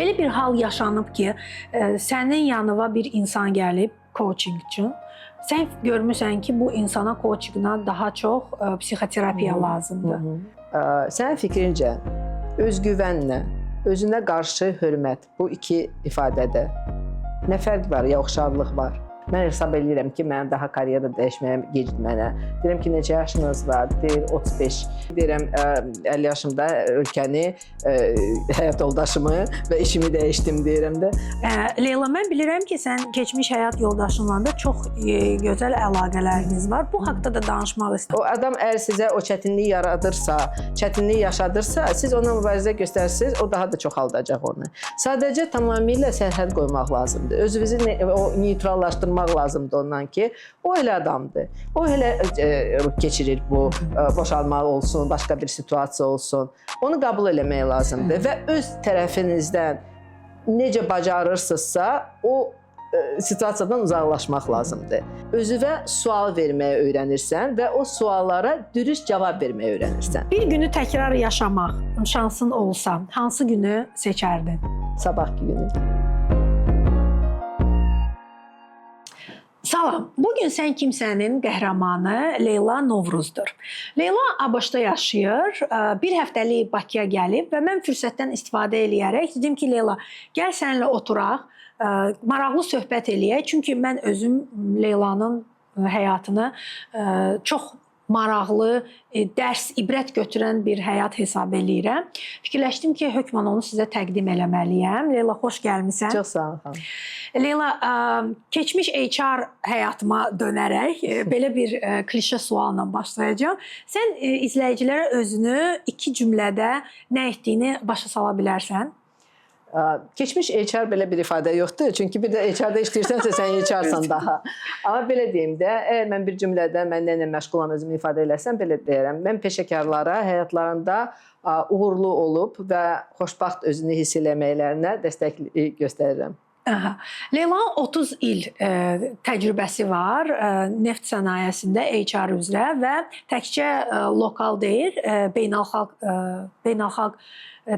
Belə bir hal yaşanıb ki, sənin yanına bir insan gəlib coaching üçün. Sən görmüsən ki, bu insana coachingdən daha çox psixoterapiya lazımdır. Sənin fikrincə özgüvənlə, özünə qarşı hörmət bu iki ifadədə nə fərq var, ya oxşarlıq var? Mən hesab edirəm ki, mənim daha karyerada dəyişməyə, gecikmənə. Deyirəm ki, neçə yaşınız var? Deyir, 35. Deyirəm, 50 yaşımda ölkəni, həyat yoldaşımı və işimi dəyişdim deyirəm də. Leyla, mən bilirəm ki, sən keçmiş həyat yoldaşınla da çox gözəl əlaqələriniz var. Bu haqda da danışmaq istəyirəm. O adam əgər sizə o çətinliyi yaradırsa, çətinliyi yaşadırsa, siz ona mübarizə göstərsiniz, o daha da çoxaldacaq onu. Sadəcə tamamilə sərhəd qoymaq lazımdır. Özünüzü o neytrallaşdırmaq lazımdır ondan ki, o elə adamdır. O elə keçirir bu boşalma olsun, başqa bir situasiya olsun. Onu qəbul eləmək lazımdır və öz tərəfinizdən necə bacarırsınızsa, o situasiyadan uzaqlaşmaq lazımdır. Özünə sual verməyə öyrənirsən və o suallara dürüst cavab verməyə öyrənirsən. Bir günü təkrar yaşamaq şansın olsa, hansı günü seçərdin? Sabahki günü. Salam, bugün sən kimsənin qəhrəmanı Leyla Novruzdur. Leyla ABŞ-da yaşayır, bir həftəlik Bakıya gəlib və mən fürsətdən istifadə eləyərək dedim ki, Leyla, gəl səninlə oturaq, maraqlı söhbət eləyək. Çünki mən özüm Leylanın həyatını çox maraqlı, dərs, ibrət götürən bir həyat hesab eləyirəm. Fikirləşdim ki, hökmən onu sizə təqdim eləməliyəm. Leyla, xoş gəlmisən. Çox sağ ol. Leyla, keçmiş HR həyatıma dönərək belə bir klişe sualla başlayacağam. Sən izləyicilərə özünü 2 cümlədə nə etdiyini başa sala bilərsən? Keçmiş HR belə bir ifadə yoxdur. Çünki bir də HR-da işləyirsənsə sən HR-san daha. Amma belə deyim də, əgər mən bir cümlədə mən nə ilə məşğulam özümü ifadə eləsəm, belə deyərəm. Mən peşəkarlara həyatlarında uğurlu olub və xoşbaxt özünü hiss eləməklərinə dəstəklik göstərirəm. Leylanın 30 il təcrübəsi var neft sənayesində HR üzrə və təkcə lokal deyil, beynəlxalq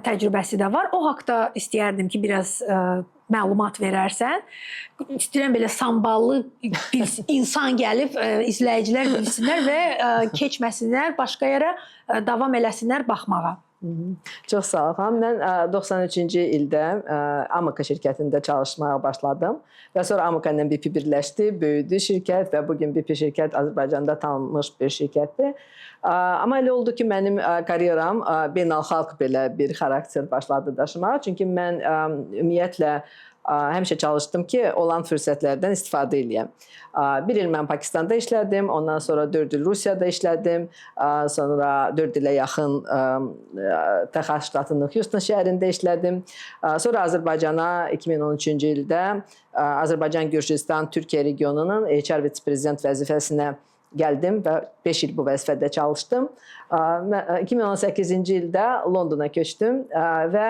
təcrübəsi də var. O haqda istəyərdim ki, biraz məlumat verərsən. İstəyirəm belə samballı bir insan gəlib izləyicilər bilsinlər və keçməsinlər, başqa yerə davam eləsinlər baxmağa. Çox sağ ol. Mən 93-cü ildə Amaka şirkətində çalışmaya başladım və sonra Amaka ilə BP birləşdi, böyüdü şirkət və bugün BP şirkət Azərbaycanda tanınmış bir şirkətdir. Amma elə oldu ki, mənim karyeram beynəlxalq belə bir xarakter başladı daşımağa. Çünki mən ümumiyyətlə həmişə çalışdım ki, olan fürsətlərdən istifadə edəyəm. Bir il mən Pakistanda işlədim, ondan sonra 4 il Rusiyada işlədim, sonra 4 ilə yaxın Texas ştatının Houston şəhərində işlədim. Sonra Azərbaycana 2013-cü ildə Azərbaycan, Gürcüstan, Türkiyə regionunun HR vitse-prezident vəzifəsinə gəldim və 5 il bu vəzifədə çalışdım. 2018-ci ildə Londona köçdüm və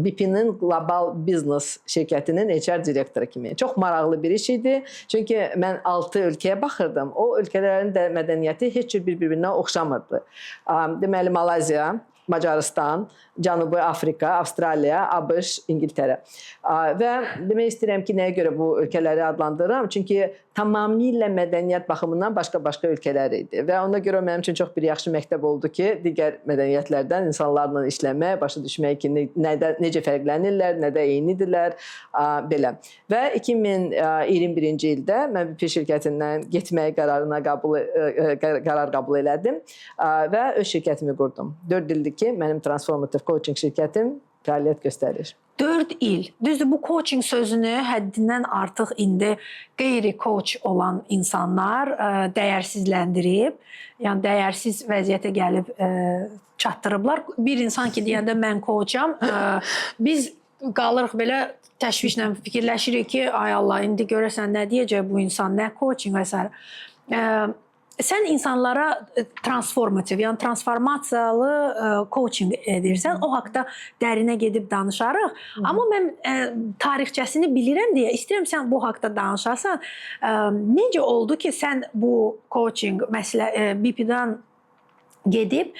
BP-nin Global Business şirkətinin HR direktoru kimi. Çox maraqlı bir iş idi. Çünki mən 6 ölkəyə baxırdım. O ölkələrin də mədəniyyəti heç cür bir-birinə oxşamırdı. Deməli, Malayziya, Macarıstan, Cənubi Afrika, Avstraliya, ABŞ, İngiltərə. Və demək istəyirəm ki, nəyə görə bu ölkələri adlandırıram? Çünki tamamilə mədəniyyət baxımından başqa-başqa ölkələr idi. Və ona görə mənim üçün çox bir yaxşı məktəb oldu ki, digər mədəniyyətlərdən insanlarla işləmək, başa düşmək ki, necə fərqlənirlər, nədə eynidirlər, belə. Və 2021-ci ildə mən BP şirkətindən getmək qərar qəbul elədim və öz şirkətimi qurdum. 4 ildir ki, mənim transformativ coaching şirkətim fəaliyyət göstərir. 4 il. Düzdür, bu coaching sözünü həddindən artıq indi qeyri-coach olan insanlar dəyərsizləndirib, yəni dəyərsiz vəziyyətə gəlib çatdırıblar. Bir insan ki, deyəndə mən coacham, biz qalırıq belə təşvişlə fikirləşirik ki, ay Allah, indi görəsən nə deyəcək bu insan, nə coaching və s. Sən insanlara transformativ, yəni transformasiyalı coaching edirsən. O haqda dərinə gedib danışarıq. Amma mən tarixçəsini bilirəm deyə istəyirəm sən bu haqda danışasan. Necə oldu ki, sən bu coaching BP-dən gedib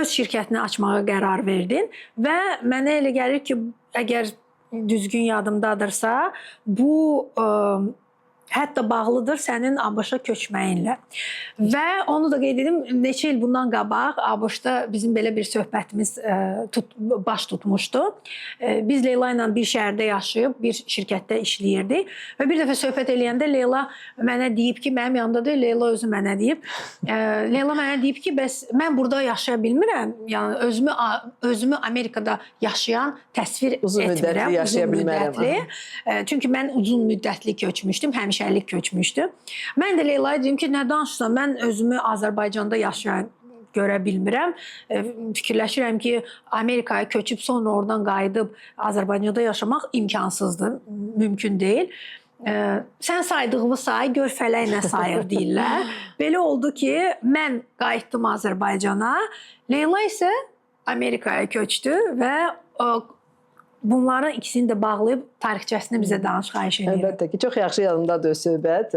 öz şirkətini açmağa qərar verdin və mənə elə gəlir ki, əgər düzgün yadımdadırsa, bu hətta bağlıdır sənin ABŞ-a köçməyinlə. Və onu da qeyd edim, neçə il bundan qabaq ABŞ-da bizim belə bir söhbətimiz baş tutmuşdu. Biz Leyla ilə bir şəhərdə yaşayıb, bir şirkətdə işləyirdik və bir dəfə söhbət eləyəndə Leyla mənə deyib ki, mənim yanımda deyil, Leyla özü mənə deyib. Leyla mənə deyib ki, bəs mən burada yaşaya bilmirəm, yəni özümü Amerikada yaşayan təsvir etmirəm, uzun müddətli. Çünki mən uzun müddətli köçmüşdüm, həmişəlik köçmüşdüm. Mən də Leylaya dedim ki, nə danışırsan, mən özümü Azərbaycanda yaşayan görə bilmirəm. Fikirləşirəm ki, Amerikaya köçüb sonra oradan qayıdıb Azərbaycanda yaşamaq imkansızdır, mümkün deyil. Sən saydığımı say, gör fələk nə sayır deyirlər. Belə oldu ki, mən qayıtdım Azərbaycana, Leyla isə Amerikaya köçdü və bunların ikisini də bağlayıb tarixçəsini bizə danış, xahiş edirəm. Əlbəttə ki, çox yaxşı yadımdadır o söhbət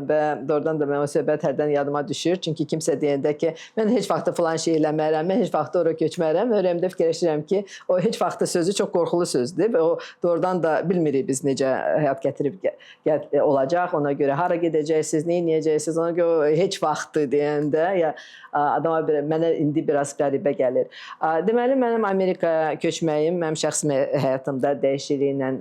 və doğrudan da mən o söhbət hərdən yadıma düşür. Çünki kimsə deyəndə ki, mən heç vaxt falan şey eləmərəm, mən heç vaxt ora köçmərəm. Ürəyimdə fikirləşirəm ki, o heç vaxt sözü çox qorxulu sözdür və o doğrudan da bilmirik biz necə həyat gətirib olacaq. Ona görə hara gedəcəksiniz, nə edəcəksiniz, ona görə heç vaxt deyəndə ya adama mənə indi biraz qəribə gəlir. Deməli, mənim Amerikaya köçməyim mənim şəxsi həyatımda dəyişikliklə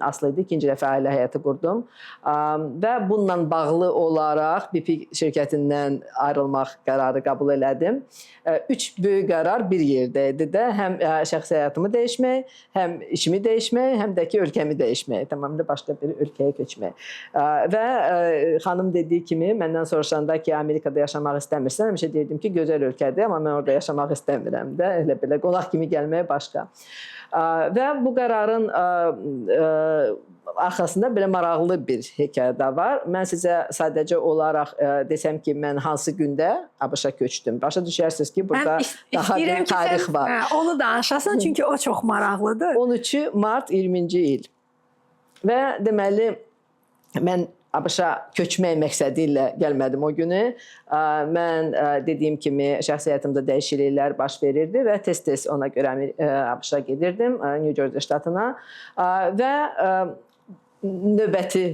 asılı idi. İkinci dəfə ailə həyatı qurdum və bununla bağlı olaraq BP şirkətindən ayrılmaq qərarı qəbul elədim. 3 böyük qərar bir yerdə idi də. Həm şəxsi həyatımı dəyişmək, həm işimi dəyişmək, həm də ki, ölkəmi dəyişmək, tamamilə başqa bir ölkəyə köçmək. Və xanım dediyi kimi, məndən soruşanda ki, Amerikada yaşamaq istəmirsən, həmişə deyirdim ki, gözəl ölkədir, amma mən orada yaşamaq istəmirəm də. Elə belə qonaq kimi gəlmək başqa. Və bu qərarın arxasında belə maraqlı bir hekayə də var. Mən sizə sadəcə olaraq desəm ki, mən hansı gündə ABŞ-a köçdüm. Başa düşərsiniz ki, burada daha bir tarix var. Onu danışasan, çünki o çox maraqlıdır. 13 mart 20-ci il. Və deməli, mən ABŞ-a köçmək məqsədi ilə gəlmədim o günü. Mən dediyim kimi şəxsi həyatımda dəyişikliklər baş verirdi və tez-tez ona görə ABŞ-a gedirdim, New Jersey ştatına və növbəti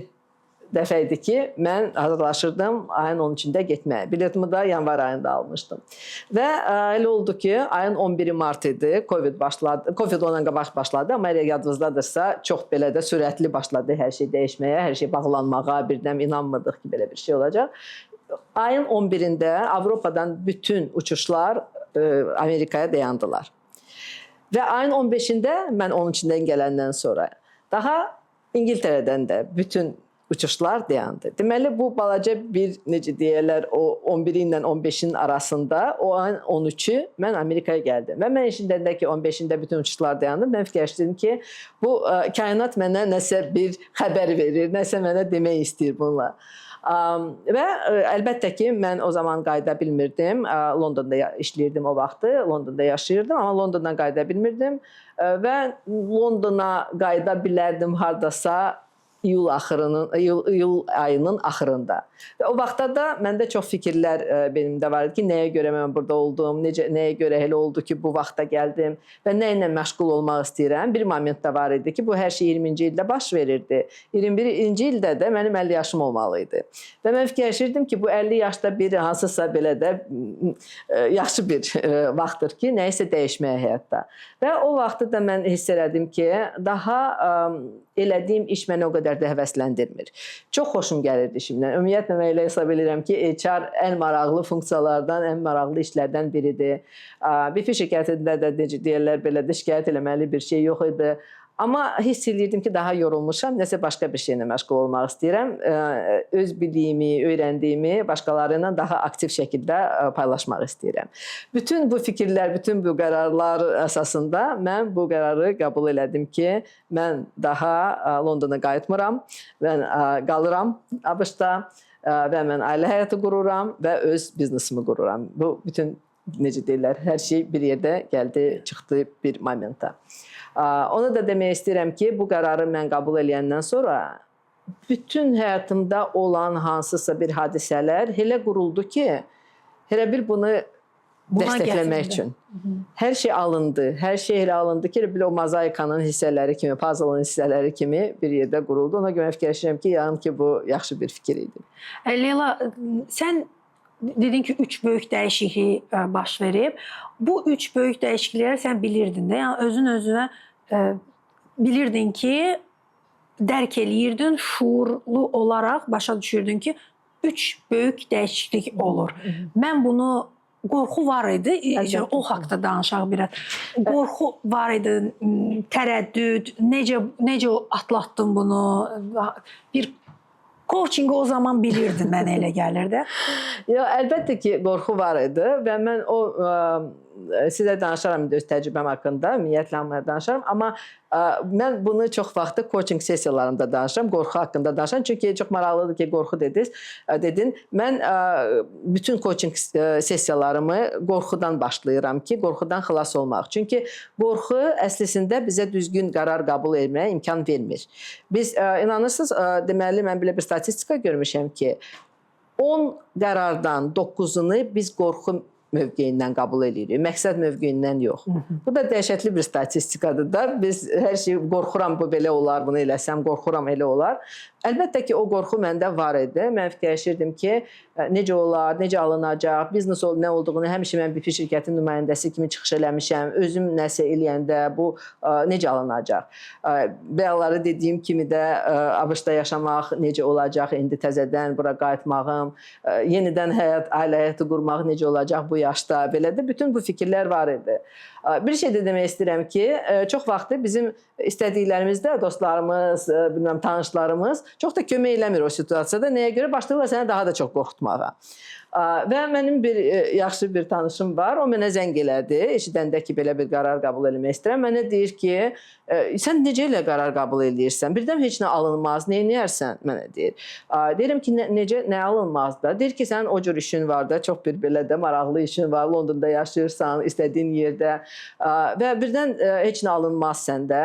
dəfə idi ki, mən hazırlaşırdım ayın 13-də getməyə. Biletimi də yanvar ayında almışdım. Və elə oldu ki, ayın 11-i mart idi, Covid ondan qabaq başladı, amma elə yadınızdadırsa, çox belə də sürətli başladı hər şey dəyişməyə, hər şey bağlanmağa, birdən inanmırdıq ki, belə bir şey olacaq. Ayın 11-də Avropadan bütün uçuşlar Amerikaya dayandılar. Və ayın 15-də mən onun içindən gələndən sonra daha İngiltərədən də bütün uçuşlar dayandı. Deməli, bu balaca bir, necə deyərlər, o 11-i ilə 15-in arasında, o ayın 13-ü mən Amerikaya gəldim. Və mən eşidəndə ki, 15-ində bütün uçuşlar dayandı, mən fikirləşdim ki, bu kainat mənə nəsə bir xəbər verir, nəsə mənə demək istəyir bununla. Və əlbəttə ki, mən o zaman qayıda bilmirdim. Londonda işləyirdim o vaxtı, Londonda yaşayırdım, amma Londondan qayıda bilmirdim və Londona qayıda bilərdim hardasa iyul ayının axırında. Və o vaxtda da məndə çox fikirlər benimdə var idi ki, nəyə görə mən burada oldum, nəyə görə elə oldu ki, bu vaxta gəldim və nə ilə məşğul olmaq istəyirəm. Bir moment da var idi ki, bu hər şey 20-ci ildə baş verirdi. 21-ci ildə də mənim 50 yaşım olmalıydı. Və mən fikirləşirdim ki, bu 50 yaşda bir hansısa belə də yaxşı bir vaxtdır ki, nəyisə dəyişməyə həyatda. Və o vaxtda da mən hiss elədim ki, daha elədiyim iş mənə o qədər də həvəsləndirmir. Çox xoşum gəlirdi işimdən. Ümumiyyətlə, mən elə hesab edirəm ki, HR ən maraqlı funksiyalardan, ən maraqlı işlərdən biridir. BP şirkətində də necə deyirlər, belə də şikayət eləməli bir şey yox idi. Amma hiss edirdim ki, daha yorulmuşam, nəsə başqa bir şeylə məşğul olmaq istəyirəm. Öz bildiyimi, öyrəndiyimi başqaları ilə daha aktiv şəkildə paylaşmaq istəyirəm. Bütün bu fikirlər, bütün bu qərarlar əsasında mən bu qərarı qəbul elədim ki, mən daha Londona qayıtmıram, mən qalıram ABŞ-da və mən ailə həyatı qururam və öz biznesimi qururam. Bu bütün, necə deyirlər, hər şey bir yerdə gəldi, çıxdı bir momenta. Onu da demək istəyirəm ki, bu qərarı mən qəbul eləyəndən sonra bütün həyatımda olan hansısa bir hadisələr elə quruldu ki, elə bir bunu Buna dəstəkləmək gətirdi. üçün. Hər şey alındı. Hər şey elə alındı ki, elə o mozaikanın hissələri kimi, puzzle-ın hissələri kimi bir yerdə quruldu. Ona görə fikirləşirəm ki, yəqin ki, bu yaxşı bir fikir idi. Leyla, sən dedin ki, 3 böyük dəyişiklik baş verib. Bu 3 böyük dəyişiklikləri sən bilirdin də. Yəni özün-özünə bilirdin ki, dərk eləyirdin, şuurlu olaraq başa düşürdün ki, 3 böyük dəyişiklik olur. Mən bunu qorxu var idi. O haqqda danışaq biraz. Qorxu var idi, tərəddüd, necə atlatdın bunu? Bir coachingi o zaman bilirdin, mənə elə gəlir də. Ya, əlbəttə ki, qorxu var idi və mən sizə danışaram öz təcrübəm haqqında, ümumiyyətlə hamıya danışaram, amma mən bunu çox vaxtı coaching sessiyalarımda danışıram, qorxu haqqında danışıram. Çünki çox maraqlıdır ki, qorxu dedin. Mən bütün coaching sessiyalarımı qorxudan başlayıram ki, qorxudan xilas olmaq. Çünki qorxu əslində bizə düzgün qərar qəbul etməyə imkan vermir. Biz inanırsınız, deməli mən belə bir statistika görmüşəm ki, 10 qərardan 9-unu biz qorxu mövqeyindən qəbul edirik, məqsəd mövqeyindən yox. Bu da dəhşətli bir statistikadır da. Biz hər şey qorxuram, bu belə olar, bunu eləsəm, qorxuram, elə olar. Əlbəttə ki, o qorxu məndə var idi. Mən fikirləşirdim ki, necə olar, necə alınacaq, biznes nə olduğunu həmişə mən bir şirkətin nümayəndəsi kimi çıxış eləmişəm. Özüm nəsə eləyəndə bu necə alınacaq? Bəyaları dediyim kimi də ABŞ-da yaşamaq necə olacaq, indi təzədən bura qayıtmağım, yenidən ailə həyatı qurmaq necə olacaq bu yaşda, belə də bütün bu fikirlər var idi. Bir şey də demək istəyirəm ki, çox vaxtı bizim istədiklərimizdə dostlarımız, bilməm, tanışlarımız çox da kömək eləmir o situasiyada. Nəyə görə? Başlayırlar səni daha da çox qorxutmağa. Və mənim bir yaxşı bir tanışım var, o mənə zəng elədi, eşidəndə ki, belə bir qərar qəbul etmək istəyirəm. Mənə deyir ki, sən necə elə qərar qəbul edirsən? Birdən heç nə alınmaz, nə edərsən? Mənə deyir. Deyirəm ki, nə alınmaz da? Deyir ki, sənin o cür işin var da, çox bir belə də maraqlı işin var, Londonda yaşayırsan, istədiyin yerdə və birdən heç nə alınmaz səndə.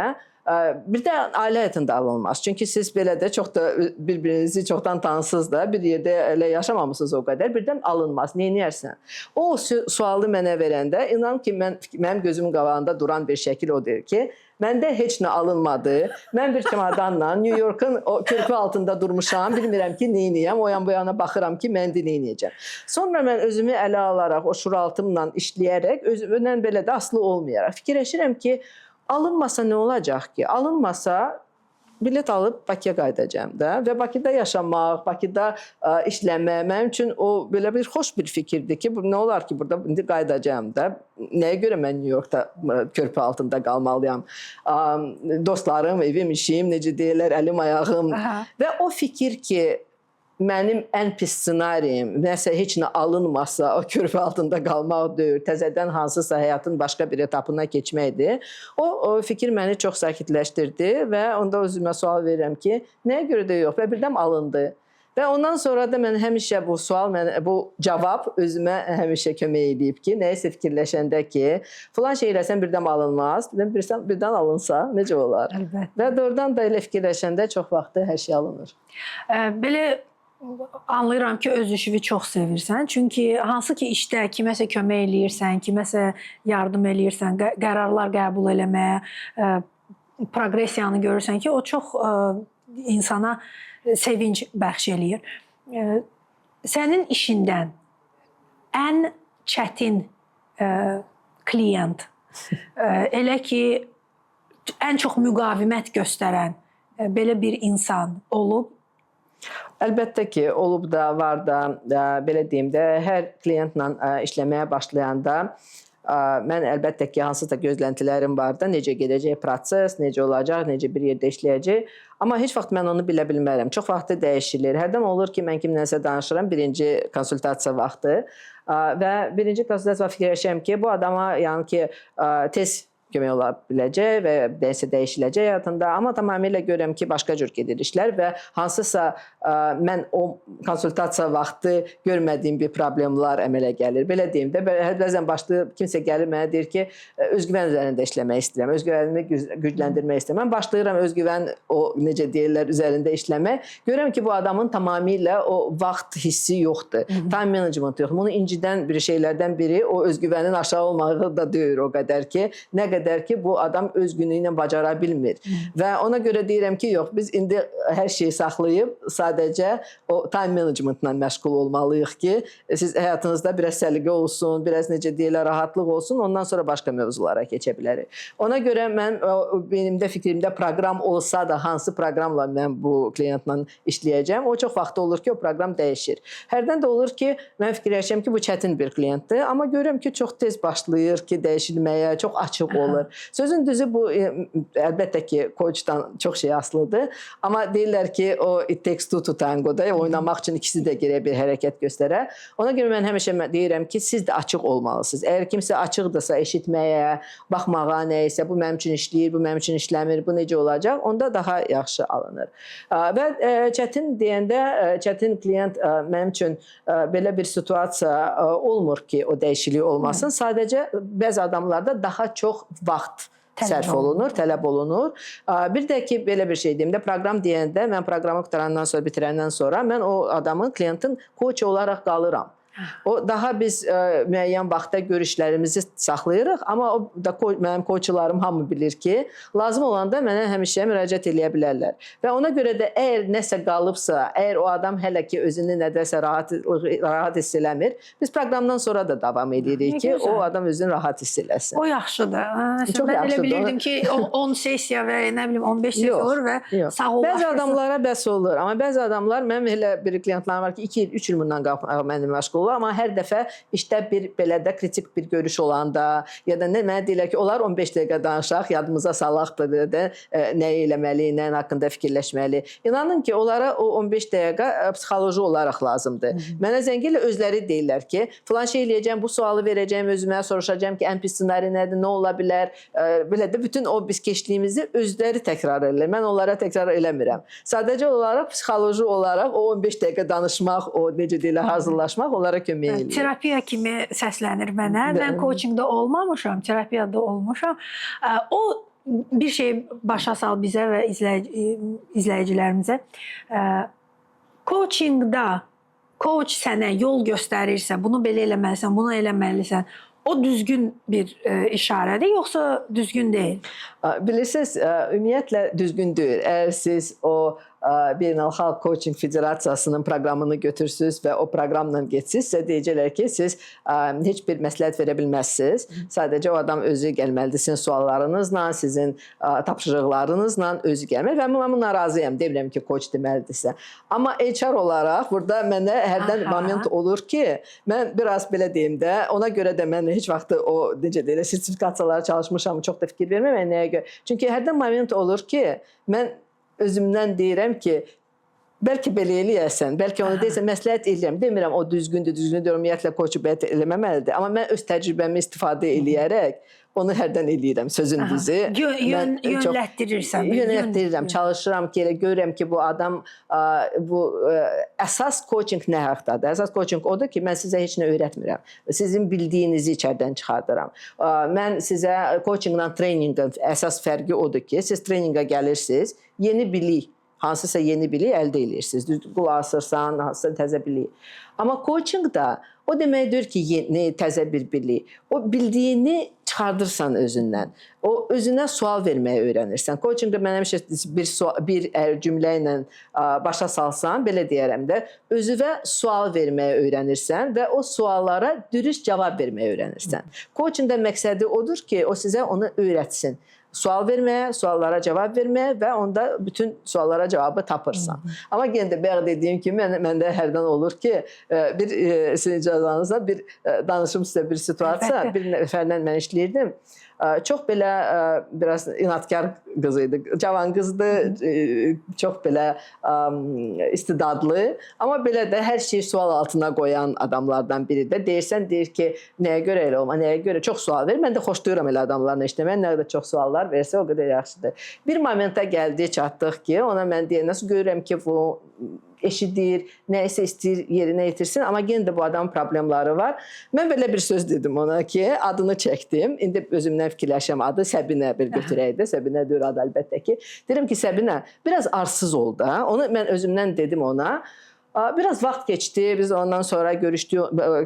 Bir də ailə həyatında alınmaz. Çünki siz belə də çox da bir-birinizi çoxdan tanısınız da, bir yerdə elə yaşamamısınız o qədər. Birdən alınmaz. Nə edərsən? O sualı mənə verəndə inan ki, mənim gözümün qabağında duran bir şəkil odur ki, məndə heç nə alınmadı. Mən bir çamadanla New York'un o körpü altında durmuşam. Bilmirəm ki, nə edəyəm. O yan bu yana baxıram ki, mən də nə edəcəm. Sonra mən özümü ələ alaraq, o şuraltımla işləyərək, özümdən belə də asılı olmayaraq fikirləşirəm ki, alınmasa nə olacaq ki? Alınmasa bilet alıb Bakıya qayıdacağam da və Bakıda yaşamaq, Bakıda işləmək mənim üçün o belə bir xoş bir fikirdir ki, nə olar ki, burada indi qayıdacağam da. Nəyə görə mən New Yorkda körpü altında qalmalıyam? Dostlarım, evim, işim, necə deyirlər, əlim, ayağım. Və o fikir ki, mənim ən pis ssenariyim, nəsə heç nə alınmasa, o körpü altında qalmaq deyil, təzədən hansısa həyatın başqa bir etapına keçməkdir. O fikir məni çox sakitləşdirdi və onda özümə sual verirəm ki, nəyə görə də yox və birdən alındı. Və ondan sonra da mən həmişə bu cavab özümə həmişə kömək edib ki, nəyisə fikirləşəndə ki, filan şey eləsən birdən alınmaz, birdən alınsa necə olar? Əlbəttə. Və doğrudan da elə fikirləşəndə çox vaxtı hər şey alınır. Belə anlayıram ki, öz işini çox sevirsən. Çünki hansı ki işdə kiməsə kömək eləyirsən, kiməsə yardım eləyirsən, qərarlar qəbul eləməyə, proqressiyanı görürsən ki, o çox insana sevinc bəxş eləyir. Sənin işindən ən çətin klient, elə ki, ən çox müqavimət göstərən belə bir insan olub? Əlbəttə ki, olub da, var da, belə deyim də, hər klientlə işləməyə başlayanda mən əlbəttə ki, hansısa gözləntilərim var da, necə gedəcək proses, necə olacaq, necə bir yerdə işləyəcək. Amma heç vaxt mən onu bilə bilmərəm. Çox vaxtı dəyişilir. Hərdən olur ki, mən kimlənsə danışıram birinci konsultasiya vaxtı və birinci konsultasiya vaxtı fikirləşirəm ki, bu adama yəni ki, tez kömək ola biləcək və nəsə dəyişiləcək həyatında, amma tamamilə görürəm ki, başqa cür gedir işlər və hansısa mən o konsultasiya vaxtı görmədiyim bir problemlər əmələ gəlir. Belə deyim də, bəzən başlayıb kimsə gəlir mənə deyir ki, özgüvən üzərində işləmək istəyirəm, özgüvənimi gücləndirmək istəyirəm. Mən başlayıram özgüvən o necə deyirlər üzərində işləmək. Görürəm ki, bu adamın tamamilə o vaxt hissi yoxdur. Time management yoxdur. Bunu incidən bir şeylərdən biri o özgüvənin aşağı olmağı da deyir o qədər ki, nə qədər ki bu adam öz günü ilə bacara bilmir. Və ona görə deyirəm ki, yox, biz indi hər şeyi saxlayıb sadəcə o time managementla məşğul olmalıyıq ki, siz həyatınızda biraz səliqə olsun, biraz necə deyirlər, rahatlıq olsun, ondan sonra başqa mövzulara keçə bilərik. Ona görə mən benim də fikrimdə proqram olsa da hansı proqramla mən bu klientla işləyəcəm, o çox vaxt olur ki, o proqram dəyişir. Hərdən də olur ki, mən fikirləşirəm ki, bu çətin bir klientdir, amma görürəm ki, çox tez başlayır ki, dəyişilməyə, çox açıq olur. Sözün düzü bu əlbəttə ki, coachdan çox şey asılıdır, amma deyirlər ki, o it takes two to tango da, oynamaq üçün ikisi də gərək bir hərəkət göstərər. Ona görə mən həmişə deyirəm ki, siz də açıq olmalısınız. Əgər kimsə açıqdırsa eşitməyə, baxmağa, nəysə, bu mənim üçün işləyir, bu mənim üçün işləmir, bu necə olacaq, onda daha yaxşı alınır. Və çətin deyəndə, çətin klient mənim üçün belə bir situasiya olmur ki, o dəyişiklik olmasın. Sadəcə bəzi adamlarda daha çox vaxt sərf olunur, tələb olunur. Bir də ki, belə bir şey deyim də, proqram deyəndə, mən proqramı qutarandan sonra, bitirəndən sonra mən o adamın, klientin coach olaraq qalıram. O daha biz müəyyən vaxtda görüşlərimizi saxlayırıq, amma o da mənim coachlarım hamı bilir ki, lazım olanda mənə həmişə müraciət eləyə bilərlər. Və ona görə də əgər nəsə qalıbsa, əgər o adam hələ ki özünü nədəsə rahat hiss eləmir, biz proqramdan sonra da davam edirik ki, o adam özünü rahat hiss eləsin. O yaxşıdır. Çox mən yaxşıdır. Elə bilirdim ki, 10 sessiya və nə bilim 15 sessiya olur və sağollaşırsın. Bəzi adamlara bəs olur, amma bəzi adamlar, mənim elə bir klientlərim var ki, 2 il, 3 il bundan qalıb mənimlə məşğul olur, amma hər dəfə işdə bir belə də kritik bir görüş olanda ya da mənə deyirlər ki, onlar 15 dəqiqə danışaq, yadımıza salaq da nə eləməli, nə haqqında fikirləşməli. İnanın ki, onlara o 15 dəqiqə psixoloji olaraq lazımdır. Mənə zəng ilə özləri deyirlər ki, filan şey eləyəcəm, bu sualı verəcəm, özümə soruşacağam ki, ən pis ssenari nədir, nə ola bilər? Belə də bütün o biz keçdiyimizi özləri təkrar edirlər. Mən onlara təkrar eləmirəm. Sadəcə olaraq psixoloji olaraq o 15 dəqiqə danışmaq, o necə deyirlər, hazırlaşmaq onlara kömək edir. Terapiya kimi səslənir mənə. Mən coachingdə olmamışam, terapiyada olmuşam. O bir şey başa sal bizə və izləyicilərimizə. Coachingdə coach sənə yol göstərirsə, bunu belə eləməlisən, bunu eləməlisən. O düzgün bir işarədir, yoxsa düzgün deyil? Bilirsiniz, ümumiyyətlə düzgün deyil. Əgər siz o Beynəlxalq Coaching Federasiyasının proqramını götürsünüz və o proqramla getsinizsə, deyəcəklər ki, siz heç bir məsləhət verə bilməzsiniz. Sadəcə o adam özü gəlməlidir, sizin suallarınızla, sizin tapşırıqlarınızla özü gəlməli və mən buna razıyam, demirəm ki, coach deməlidirsə. Amma HR olaraq burada mənə hərdən moment olur ki, mən biraz belə deyim də, ona görə də mən heç vaxt o necə deyirlər, sertifikasiyalara çalışmışam, çox da fikir verməm nəyə görə. Çünki hərdən moment olur ki, mən özümdən deyirəm ki, bəlkə belə eləyəsən, bəlkə onu deyirsən, məsləhət eləyəm. Demirəm, o düzgündür, ümumiyyətlə coachu belə eləməməlidir. Amma mən öz təcrübəmi istifadə eləyərək onu hərdən eləyirəm, sözün düzü. Yönlətdirirsən. Yönlətdirirəm, çalışıram ki, elə görürəm ki, bu adam, bu əsas coaching nə haqdadır? Əsas coaching odur ki, mən sizə heç nə öyrətmirəm. Sizin bildiyinizi içərdən çıxardıram. Mən sizə coachingla treyninqin əsas fərqi odur ki, siz treyninqa gəlirsiniz, yeni bilik, hansısa yeni bilik əldə edirsiniz. Qulaq asırsan, hansısa təzə bilik. Amma coaching da o deməkdir ki, yeni, təzə bir bilik. O bildiyini çıxardırsan özündən. O özünə sual verməyi öyrənirsən. Coachingdə mən həmişə bir cümlə ilə başa salsan, belə deyərəm də, özünə sual verməyi öyrənirsən və o suallara dürüst cavab verməyi öyrənirsən. Coachingdə məqsədi odur ki, o sizə onu öyrətsin. Sual verməyə, suallara cavab verməyə və onda bütün suallara cavabı tapırsan. Amma yenə də bayaq dediyim kimi məndə hərdən olur ki, sizin icazənizlə bir danışım sizə bir situasiya, bir nəfərlə mən işləyirdim. Çox belə biraz inadkar qız idi. Cavan qızdı, çox belə istedadlı, amma belə də hər şeyi sual altına qoyan adamlardan biridir. Deyirsən, deyir ki, nəyə görə elə olma, nəyə görə çox sual verir. Mən də xoşlayıram elə adamlarla işləməyi. Nə qədər çox suallar versə, o qədər yaxşıdır. Bir momentə gəldi, çatdıq ki, ona mən deyirəm, nasıl görürəm ki, bu eşidir, nəyisə istəyir, yerinə yetirsin, amma yenə də bu adamın problemləri var. Mən belə bir söz dedim ona ki, adını çəkdim. İndi özümdən fikirləşəm, adı Səbinə bir götürəydi. Səbinə deyir adı əlbəttə ki. Deyirəm ki, Səbinə, biraz arsız ol da. Onu mən özümdən dedim ona. Biraz vaxt keçdi, biz ondan sonra görüşdük,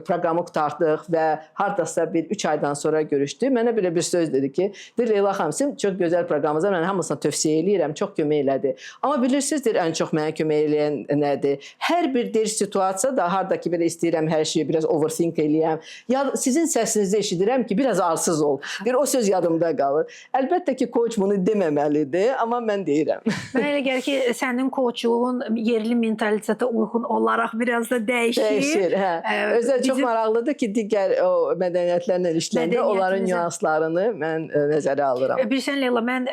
proqramı qurtardıq və hardasa bir 3 aydan sonra görüşdük. Mənə belə bir söz dedi ki, deyir Leyla xanım, sizin çox gözəl proqramınızda mən hamısına tövsiyə eləyirəm, çox kömək elədi. Amma bilirsiniz, deyir, ən çox mənə kömək eləyən nədir? Hər bir deyir situasiyada, harda ki belə istəyirəm hər şeyi biraz overthink eləyəm. Ya sizin səsinizi eşidirəm ki, biraz arsız ol. Deyir, o söz yadımda qalır. Əlbəttə ki, coach bunu deməməlidir, amma mən deyirəm. Mənə elə gəlir ki, sənin coachluğun yerli mentalitetə uyğun olaraq biraz da dəyişir. Dəyişir, hə. Özü çox maraqlıdır ki, digər o mədəniyyətlərlə işləndə onların nüanslarını mən nəzərə alıram. Bilirsən Leyla, mən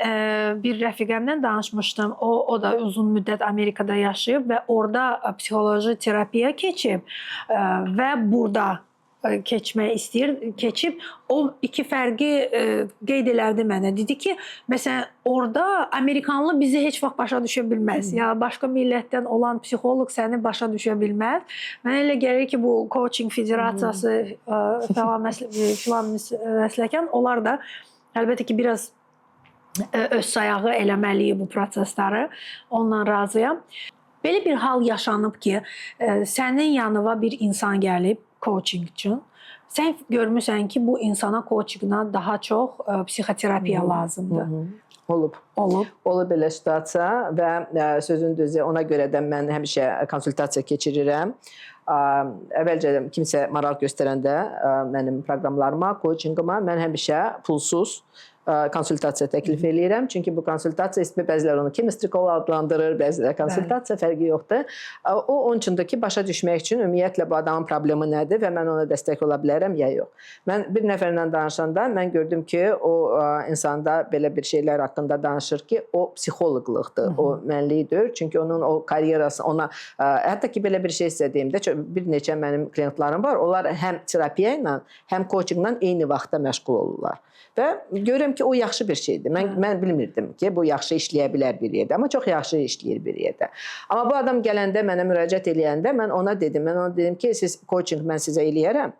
bir rəfiqəmdən danışmışdım. O da uzun müddət Amerikada yaşayıb və orada psixoloji terapiya keçib və burada keçmək istəyir, keçib. O iki fərqi qeyd elədi mənə. Dedi ki, məsələn, orada Amerikanlı bizi heç vaxt başa düşə bilməz. Ya başqa millətdən olan psixoloq səni başa düşə bilməz. Mənə elə gəlir ki, bu coaching federasiyası filan məsləkən, onlar da əlbəttə ki, biraz öz sayağı eləməliyik bu prosesləri. Ondan razıyam. Belə bir hal yaşanıb ki, sənin yanına bir insan gəlib coaching üçün. Sən görmüsən ki, bu insana coachingdən daha çox psixoterapiya lazımdır. Olub. Olub belə situasiya və sözün düzü ona görə də mən həmişə konsultasiya keçirirəm. Əvvəlcə kimsə maraq göstərəndə mənim proqramlarıma, coachingıma mən həmişə pulsuz konsultasiya təklif eləyirəm. Çünki bu konsultasiya ismi bəzilər onu chemistry call adlandırır, bəzilər konsultasiya fərqi yoxdur. O onun üçün də ki, başa düşmək üçün ümumiyyətlə bu adamın problemi nədir və mən ona dəstək ola bilərəm ya yox. Mən bir nəfərlə danışanda mən gördüm ki, o insanda belə bir şeylər haqqında danışır ki, o psixoloqluqdur, o mənlikdir. Çünki onun o karyerası ona hətta ki belə bir şey sizə deyim də, bir neçə mənim klientlarım var. Onlar həm terapiya ilə, həm coachinglə eyni vaxtda məşğul olurlar. Və görürəm ki, o yaxşı bir şeydir. Mən bilmirdim ki, bu yaxşı işləyə bilər bir yerdə, amma çox yaxşı işləyir bir yerdə. Amma bu adam gələndə, mənə müraciət eləyəndə mən ona dedim ki, siz coaching mən sizə eləyərəm.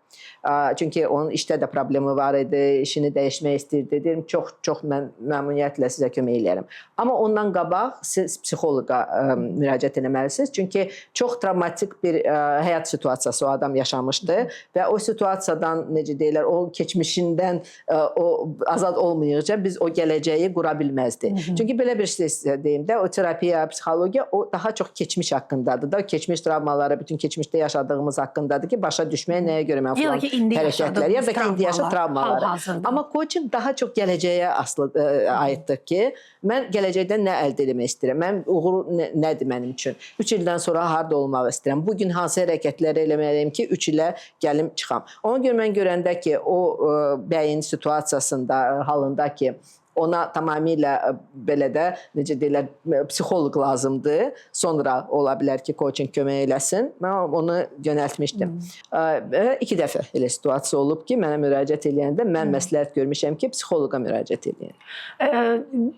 Çünki onun işdə də problemi var idi, işini dəyişmək istirdi. Dedim, çox mən məmnuniyyətlə sizə kömək eləyərəm. Amma ondan qabaq siz psixoloqa müraciət etməlisiniz. Çünki çox travmatik bir həyat situasiyası o adam yaşamışdı və o situasiyadan, necə deyirlər, o keçmişindən o azad olmayınca biz o gələcəyi qura bilməzdi. Çünki belə bir şey deyim də, o terapiya, psixologiya o daha çox keçmiş haqqındadır da, keçmiş travmaları, bütün keçmişdə yaşadığımız haqqındadır ki, başa düşməyə nəyə görə mən falan hərəkətlər, ya da ki, indi yaşa travmaları. Amma coaching daha çox gələcəyə aiddir ki, mən gələcəkdən nə əldə etmək istəyirəm, mən uğur nədir mənim üçün, 3 ildən sonra harda olmaq istəyirəm, bugün hansı hərəkətləri eləməliyim ki, 3 ilə gəlim çıxam. Ona görə mən görəndə ki, o bəyin situasiyasında, halında ki, ona tamamilə belə də, necə deyirlər, psixoloq lazımdır. Sonra ola bilər ki, coaching kömək eləsin. Mən onu yönəltmişdim. 2 dəfə elə situasiya olub ki, mənə müraciət eləyəndə mən məsləhət görmüşəm ki, psixoloqa müraciət eləyən.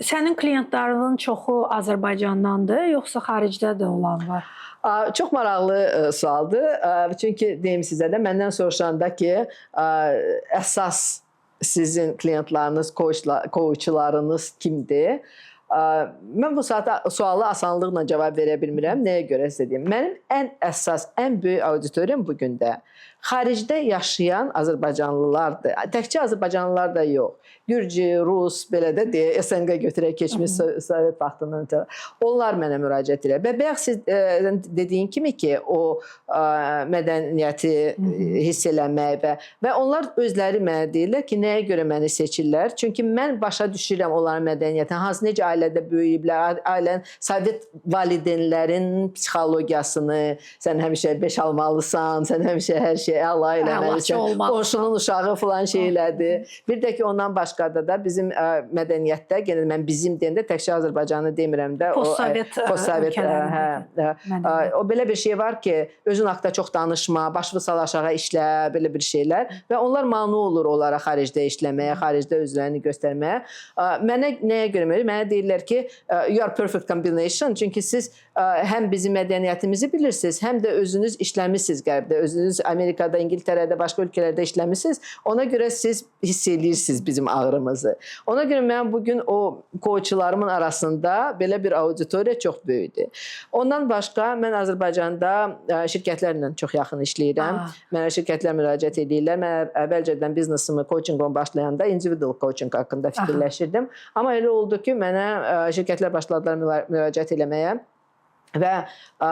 Sənin klientlərinin çoxu Azərbaycandandır, yoxsa xaricdə də olan var? Çox maraqlı sualdır. Çünki deyim sizə də, məndən soruşanda ki, əsas sizin klientlarınız, coachlarınız kimdir? Mən bu suala asanlıqla cavab verə bilmirəm. Nəyə görə sizə deyim? Mənim ən əsas, ən böyük auditoriyum bugün də xaricdə yaşayan Azərbaycanlılardır. Təkcə Azərbaycanlılar da yox. Gürcü, Rus, belə də deyə SNQ götürək keçmiş Sovet vaxtından ötürü. Onlar mənə müraciət edir. Və bayaq siz dediyin kimi ki, o mədəniyyəti hiss eləmək və onlar özləri mənə deyirlər ki, nəyə görə məni seçirlər? Çünki mən başa düşürəm onların mədəniyyətini, hansı necə ailədə böyüyüblər, ailən Sovet valideynlərin psixologiyasını, sən həmişə 5 almalısan, sən həmişə hər şey ki, əla eləməlisən. Qonşunun uşağı falan şeylədir. Bir də ki, ondan başqa da bizim mədəniyyətdə, genel mən bizim deyəndə təkcə Azərbaycanı demirəm də, postsovet o belə bir şey var ki, özün haqqında çox danışma, başını sal aşağı işlə, belə bir şeylər və onlar mane olur onlara xaricdə işləməyə, xaricdə özlərini göstərməyə. Mənə nəyə görə verir? Mənə deyirlər ki, you are perfect combination. Çünki siz həm bizim mədəniyyətimizi bilirsiniz, həm də özünüz işləmisiniz qərbdə, özünüz Amerikada, İngiltərədə, başqa ölkələrdə işləmisiniz. Ona görə siz hiss edirsiniz bizim ağrımızı. Ona görə mən bugün o coachlarımın arasında belə bir auditoriya çox böyükdür. Ondan başqa mən Azərbaycanda şirkətlərlə çox yaxın işləyirəm. Mənə şirkətlər müraciət edirlər. Mən əvvəlcədən biznesimi coachingla başlayanda individual coaching haqqında fikirləşirdim. Amma elə oldu ki, mənə şirkətlər başladılar müraciət eləməyə və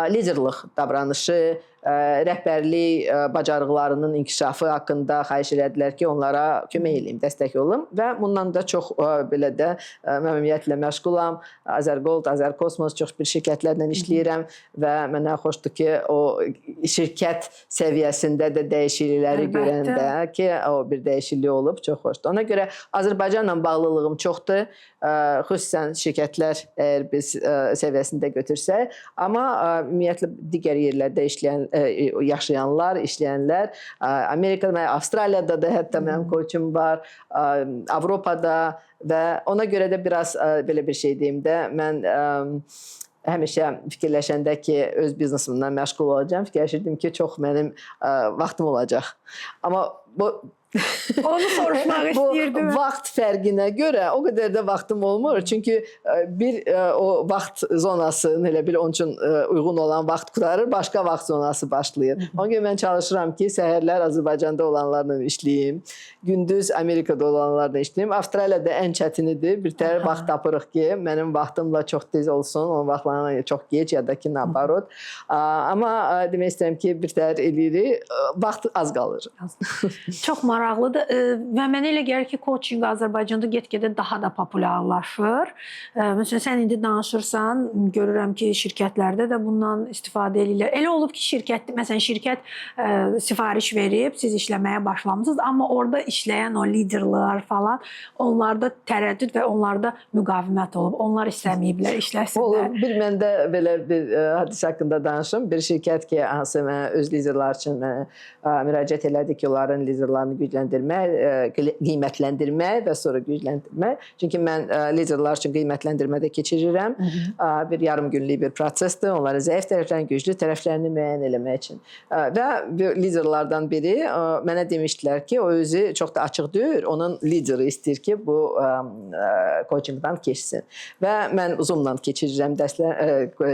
liderlik davranışı, rəhbərlik bacarıqlarının inkişafı haqqında xahiş elədilər ki, onlara kömək eləyim, dəstək olum və bundan da çox belə də məmnuniyyətlə məşğulam. Azərgold, Azərkosmos çox bir şirkətlərlə işləyirəm və mənə xoşdur ki, o şirkət səviyyəsində də dəyişiklikləri görəndə ki, o bir dəyişiklik olub, çox xoşdur. Ona görə Azərbaycanla bağlılığım çoxdur. Xüsusən şirkətlər əgər biz səviyyəsində götürsək, amma ümumiyyətlə digər yerlərdə işləyən yaşayanlar, işləyənlər, Amerikada, Avstraliyada da hətta mənim koçum var, Avropada və ona görə də biraz belə bir şey deyim də, mən həmişə fikirləşəndə ki, öz biznesimdən məşğul olacağam, fikirləşirdim ki, çox mənim vaxtım olacaq. Amma bu onu soruşmaq istəyirdim. Bu vaxt fərqinə görə o qədər də vaxtım olmur. Çünki bir o vaxt zonası, elə bil onun üçün uyğun olan vaxt qurarır, başqa vaxt zonası başlayır. Ona görə mən çalışıram ki, səhərlər Azərbaycanda olanlarla işləyim, gündüz Amerikada olanlarla işləyim. Avstraliyada ən çətinidir. Bir təhər vaxt tapırıq ki, mənim vaxtımla çox tez olsun, onun vaxtlarına çox gec ya da ki, naparot. Amma demək istəyirəm ki, bir təhər eləyirik, vaxt az qalır. Çox maraqlıdır və mənə elə gəlir ki, coaching Azərbaycanda get-gedə daha da populyarlaşır. Məsələn, sən indi danışırsan, görürəm ki, şirkətlərdə də bundan istifadə edirlər. Elə olub ki, şirkət sifariş verib, siz işləməyə başlamısınız, amma orada işləyən o liderlər falan, onlarda tərəddüd və onlarda müqavimət olub. Onlar istəməyiblər, işləsinlər. Bir məndə belə bir hadisə haqqında danışım. Bir şirkət ki, hansı mənə öz liderlər üçün müraciət elədi ki, onların liderlərini gücləndirmək, qiymətləndirmək və sonra gücləndirmək. Çünki mən liderlər üçün qiymətləndirmədə keçirirəm. Bir yarım günlük bir prosesdir. Onların zəif tərəflərini, güclü tərəflərini müəyyən eləmək üçün. Və liderlərdən biri mənə demişdilər ki, o özü çox da açıq deyil. Onun lideri istəyir ki, bu coachingdan keçsin. Və mən Zoom-la keçirirəm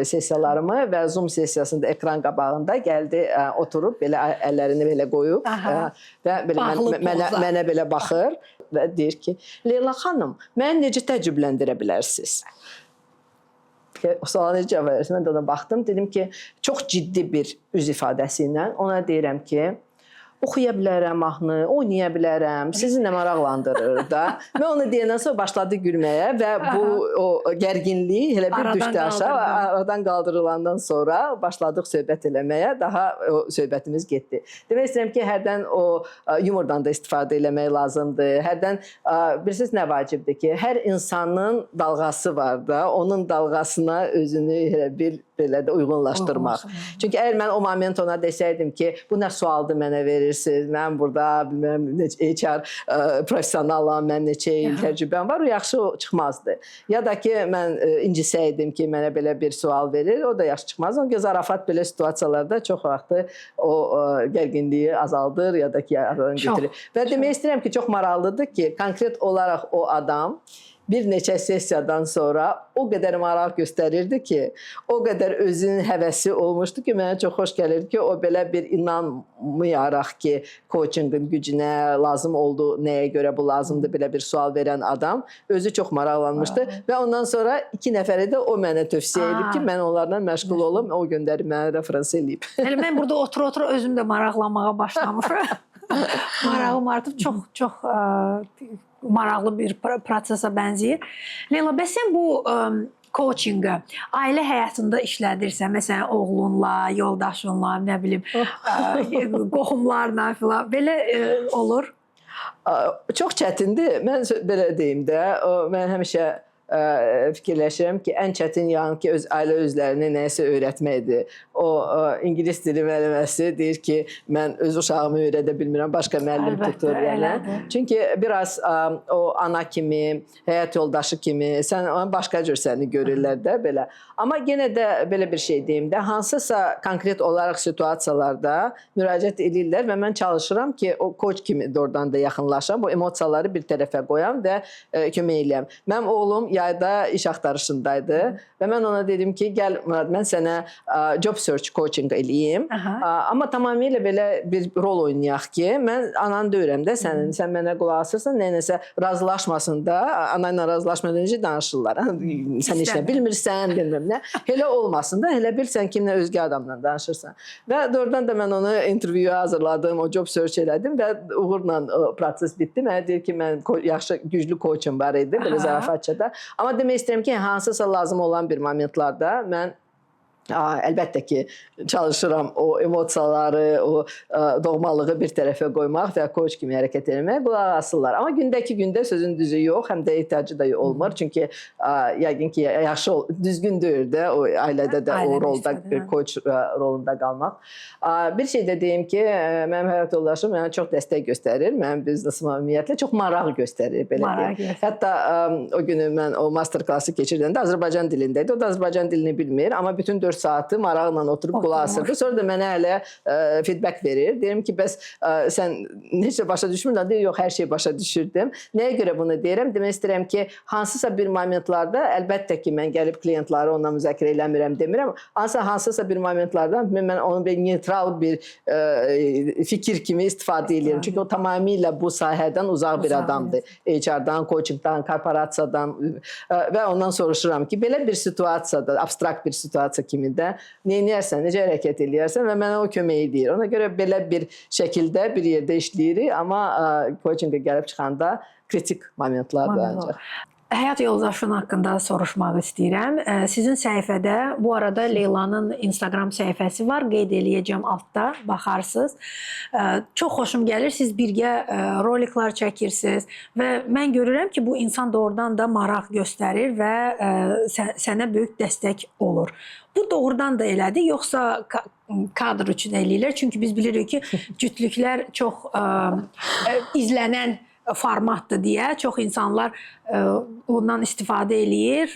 sessiyalarımı və Zoom sessiyasında ekran qabağında gəldi, oturub, belə əllərini belə qoyub və mənə belə baxır və deyir ki, Leyla xanım, məni necə təəccübləndirə bilərsiniz? O suala necə cavab verirsin? Mən də ona baxdım, dedim ki, çox ciddi bir üz ifadəsi ilə ona deyirəm ki, oxuya bilərəm mahnı, oynaya bilərəm, sizi nə maraqlandırır da. Mən onu deyəndən sonra başladı gülməyə və bu o gərginlik elə bir düşdü aşağı. Aradan qaldırılandan sonra başladıq söhbət eləməyə, daha o söhbətimiz getdi. Demək istəyirəm ki, hərdən o yumordan da istifadə eləmək lazımdır. Hərdən bilirsiniz nə vacibdir ki, hər insanın dalğası var da, onun dalğasına özünü elə bir belə də uyğunlaşdırmaq. Çünki əgər mən o moment ona desəydim ki, bu nə sualdır mənə verirsiniz, mən burada HR professionalam, mən neçə il təcrübəm var, o yaxşı çıxmazdı. Ya da ki, mən incisəydim ki, mənə belə bir sual verir, o da yaxşı çıxmaz. Çünki zarafat belə situasiyalarda çox vaxtı o gərginliyi azaldır ya da ki, aradan götürür. Və demək istəyirəm ki, çox maraqlıdır ki, konkret olaraq o adam bir neçə sessiyadan sonra o qədər maraq göstərirdi ki, o qədər özünün həvəsi olmuşdu ki, mənə çox xoş gəlirdi ki, o belə bir inanmayaraq ki, coachingun gücünə lazım oldu, nəyə görə bu lazımdır, belə bir sual verən adam özü çox maraqlanmışdı və ondan sonra 2 nəfəri də o mənə tövsiyə edib ki, mən onlarla məşğul olum, o göndərib mənə referans eləyib. Elə mən burada otur-otur özüm də maraqlanmağa başlamışam. Marağım artıq çox maraqlı bir prosesə bənzəyir. Leyla, bəs sən bu coachinqı ailə həyatında işlədirsən, məsələn, oğlunla, yoldaşınla, nə bilim, qohumlarla filan, belə olur? Çox çətindir. Mən belə deyim də, mən həmişə fikirləşirəm ki, ən çətin yəni ki, ailə özlərinə nəyisə öyrətməkdir. O ingilis dili müəlliməsi deyir ki, mən öz uşağımı öyrədə bilmirəm, başqa müəllim tutur. Yəni. Çünki biraz o ana kimi, həyat yoldaşı kimi, sən başqa cür səni görürlər də belə. Amma yenə də belə bir şey deyim də, hansısa konkret olaraq situasiyalarda müraciət edirlər və mən çalışıram ki, o coach kimi doğrudan da yaxınlaşam, bu emosiyaları bir tərəfə qoyam və kömək eləyəm. Mənim oğlum yayda iş axtarışındaydı və mən ona dedim ki, gəl Murad, mən sənə job search coaching eləyim. Amma tamamilə belə bir rol oynayaq ki, mən ananı deyirəm də sənin, sən mənə qulaq asırsan, nəyəsə razılaşmasın da, anayla razılaşmadan necə danışırlar. Sən heç nə bilmirsən, bilmirəm nə. Elə olmasın da, elə bil sən kimlə özgə adamla danışırsan. Və doğrudan da mən onu intervyuya hazırladım, o job search elədim və uğurla proses bitdi. Mənə deyir ki, mən yaxşı, güclü coachum var idi, belə zarafatça da. Amma demək istəyirəm ki, hansısa lazım olan bir momentlarda mən əlbəttə ki, çalışıram o emosiyaları, o doğmalığı bir tərəfə qoymaq və coach kimi hərəkət etməyə qulaq asırlar. Amma gündə sözün düzü yox, həm də ehtiyacı da olmur. Çünki yəqin ki, yaxşı, düzgün deyil də o ailədə də o rolda, coach rolunda qalmaq. Bir şey də deyim ki, mənim həyat yoldaşım mənə çox dəstək göstərir. Mənim biznesime ümumiyyətlə çox maraq göstərir. Hətta o günü mən o master klası keçirdəndə Azərbaycan dilindəydi. O da Azərbaycan dilini bilmir, amma bütün 4 saatı maraqla oturub qulaq asırdı. Sonra da mənə hələ feedback verir. Deyirəm ki, bəs sən necə başa düşmürsən? Deyir, yox, hər şeyi başa düşürdüm. Nəyə görə bunu deyirəm? Demək istəyirəm ki, hansısa bir momentlarda, əlbəttə ki, mən gəlib klientları onunla müzakirə eləmirəm demirəm. Hansısa bir momentlarda mən onun bir neytral bir fikir kimi istifadə edirəm. Çünki o tamamilə bu sahədən uzaq bir adamdır. HR-dan, coachingdan, korporasiyadan və ondan soruşuram ki, belə bir situasiyada, abstrakt bir situasiya kimi də neyniyərsən, necə hərəkət eləyərsən və mənə o kömək edir. Ona görə belə bir şəkildə bir yerdə işləyirik, amma coachinga gəlib çıxanda kritik momentlarda ancaq. Həyat yoldaşın haqqında soruşmaq istəyirəm. Sizin səhifədə, bu arada Leylanın Instagram səhifəsi var, qeyd eləyəcəm altda, baxarsınız. Çox xoşum gəlir, siz birgə roliklar çəkirsiniz və mən görürəm ki, bu insan doğrudan da maraq göstərir və sənə böyük dəstək olur. Bu doğrudan da elədir, yoxsa kadr üçün eləyirlər? Çünki biz bilirik ki, cütlüklər çox izlənən formatdır deyə çox insanlar ondan istifadə eləyir.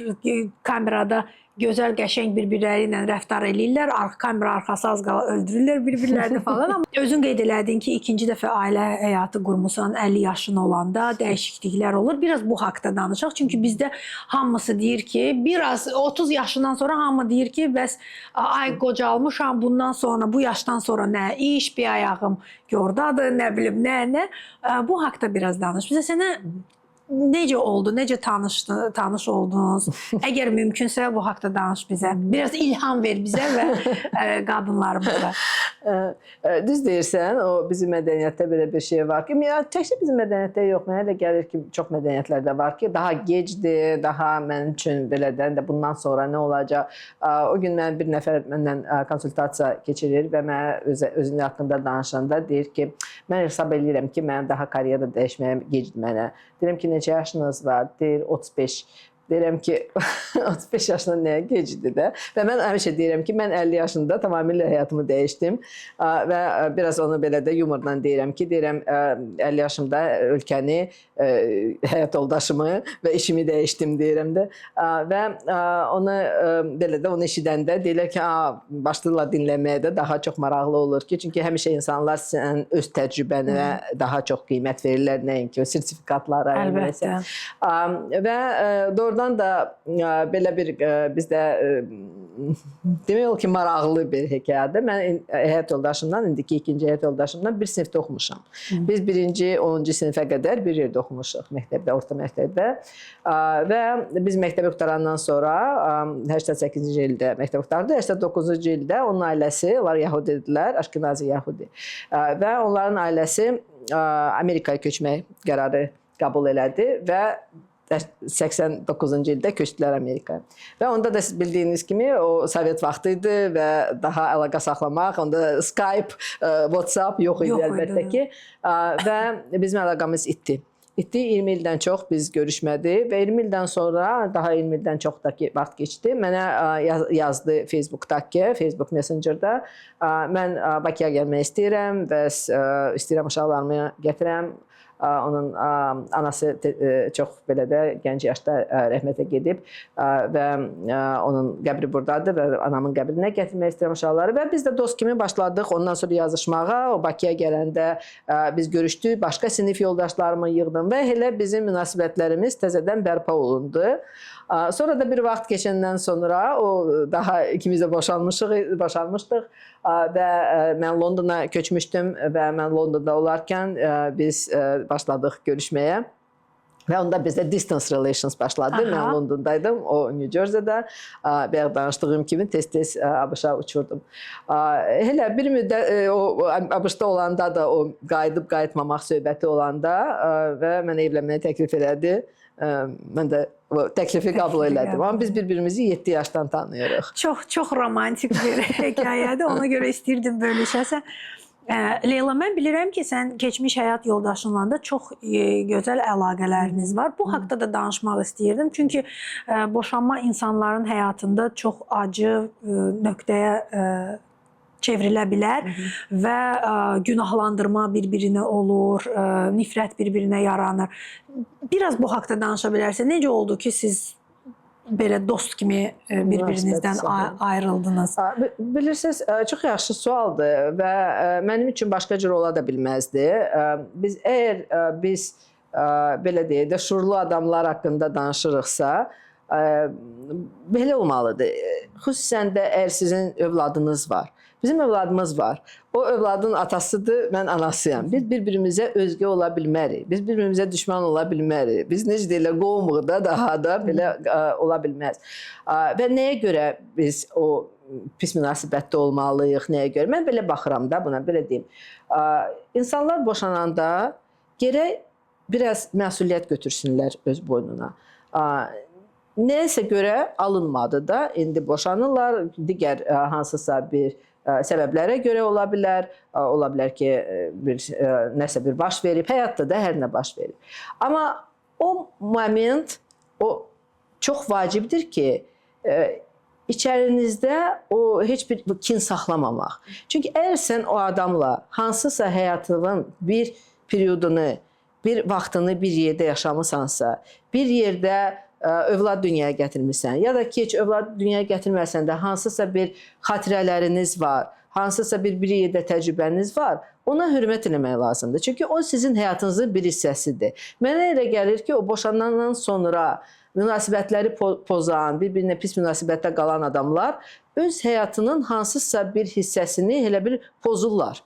Kamerada gözəl, qəşəng bir-birləri ilə rəftar eləyirlər. Kamera arxası az qala öldürürlər bir-birlərini falan. Amma özün qeyd elədin ki, ikinci dəfə ailə həyatı qurmusan 50 yaşın olanda dəyişikliklər olur. Biraz bu haqda danışaq. Çünki bizdə hamısı deyir ki, biraz 30 yaşından sonra hamı deyir ki, bəs ay qocalmışam, bundan sonra, bu yaşdan sonra nə iş, bir ayağım yordadır, nə bilim, nə. Bu haqda biraz danış. Bizə sənə necə oldu, necə tanış oldunuz? Əgər mümkünsə bu haqda danış bizə. Biraz ilham ver bizə və qadınlarımıza. Düz deyirsən, o bizim mədəniyyətdə belə bir şey var ki, təkcə bizim mədəniyyətdə yox, mənə elə gəlir ki, çox mədəniyyətlərdə var ki, daha gecdir, daha mənim üçün belədən də bundan sonra nə olacaq? O gün mən bir nəfər məndən konsultasiya keçirir və mənə özünün haqqında danışanda deyir ki, mən hesab edirəm ki, mənim daha karyera dəyişməyəm gecdir mənə. Deyirəm ki, neçə yaşınız var? Deyir, 35. Deyirəm ki, 35 yaşında nəyə gecidir də. Və mən həmişə deyirəm ki, mən 50 yaşında tamamilə həyatımı dəyişdim. Və biraz onu belə də yumorla deyirəm ki, deyirəm 50 yaşımda ölkəni, həyat yoldaşımı və işimi dəyişdim deyirəm də. Və onu belə də onu eşidəndə deyirlər ki, başlayırlar dinləməyə də daha çox maraqlı olur ki, çünki həmişə insanlar sən öz təcrübənə daha çox qiymət verirlər, nəinki o sertifikatlara. Əlbəttə. Və doğrudan da belə bir bizdə demək olar ki, maraqlı bir hekayədir. Mən həyat yoldaşımdan, indiki ikinci həyat yoldaşımdan bir sinifdə oxumuşam. Biz 1-ci, 10-cu sinifə qədər bir yerdə oxumuşuq məktəbdə, orta məktəbdə. Və biz məktəbi qutarandan sonra 88-ci ildə məktəb qutardı. 89-cu ildə onun ailəsi, onlar Yahudidirlər, Aşkenazi Yahudi. Və onların ailəsi Amerikaya köçmək qərarı qəbul elədi və 89-cu ildə köçdülər Amerikaya. Və onda da siz bildiyiniz kimi o Sovet vaxtı idi və daha əlaqə saxlamaq, onda Skype, WhatsApp yox idi əlbəttə ki. Və bizim əlaqəmiz itdi. 20 ildən çox biz görüşmədik və 20 ildən sonra, daha 20 ildən çox da vaxt keçdi. Mənə yazdı Facebook'dakı, Facebook Messenger'da. Mən Bakıya gəlmək istəyirəm və istəyirəm uşaqlarımı gətirəm. Onun anası çox belə də gənc yaşda rəhmətə gedib və onun qəbri buradadır və anamın qəbrinə gətirmək istəyirəm uşaqları və biz də dost kimi başladıq ondan sonra yazışmağa. O Bakıya gələndə biz görüşdük, başqa sinif yoldaşlarımı yığdım və elə bizim münasibətlərimiz təzədən bərpa olundu. Sonra da bir vaxt keçəndən sonra o daha ikimiz də boşanmışdıq və mən Londona köçmüşdüm və mən Londonda olarkən biz başladıq görüşməyə. Və onda bizdə distance relations başladı. Mən Londondaydım, o New Jersey'də. Bayaq danışdığım kimi tez-tez ABŞ-a uçurdum. Elə bir müddət o ABŞ-da olanda da o qayıdıb-qayıtmamaq söhbəti olanda və mənə evlənməyə təklif elədi. Mən də o təklifi qəbul elədim. Amma biz bir-birimizi 7 yaşdan tanıyırıq. Çox romantik bir hekayədir. Ona görə istəyirdim bölüşəsən. Leyla, mən bilirəm ki, sən keçmiş həyat yoldaşınla da çox gözəl əlaqələriniz var. Bu haqda da danışmaq istəyirdim. Çünki boşanma insanların həyatında çox acı nöqtəyə çevrilə bilər və günahlandırma bir-birinə olur, nifrət bir-birinə yaranır. Biraz bu haqda danışa bilərsən. Necə oldu ki, siz belə dost kimi bir-birinizdən ayrıldınız? Bilirsiniz, çox yaxşı sualdır və mənim üçün başqa cür ola da bilməzdi. Əgər biz belə deyək də şuurlu adamlar haqqında danışırıqsa, belə olmalıdır. Xüsusən də əgər sizin övladınız var. Bizim övladımız var. O övladın atasıdır, mən anasıyam. Biz bir-birimizə özgə ola bilmərik. Biz bir-birimizə düşman ola bilmərik. Biz necə deyilə, qovmuqda daha da belə ola bilməz. Və nəyə görə biz o pis münasibətdə olmalıyıq, nəyə görə? Mən belə baxıram da buna, belə deyim. İnsanlar boşananda gərək biraz məsuliyyət götürsünlər öz boynuna. Nəyəsə görə alınmadı da, indi boşanırlar, digər hansısa bir səbəblərə görə ola bilər ki, nəsə bir baş verib, həyatda da hər nə baş verib. Amma o moment çox vacibdir ki, içərinizdə o heç bir kin saxlamamaq. Çünki əgər sən o adamla hansısa həyatının bir periodunu, bir vaxtını bir yerdə yaşamısansa, bir yerdə övlad dünyaya gətirmirsən ya da ki, heç övlad dünyaya gətirməsən də hansısa bir xatirələriniz var, hansısa bir yerdə təcrübəniz var, ona hörmət eləmək lazımdır. Çünki o sizin həyatınızın bir hissəsidir. Mənə elə gəlir ki, o boşanandan sonra münasibətləri pozan, bir-birinə pis münasibətdə qalan adamlar öz həyatının hansısa bir hissəsini elə bir pozurlar.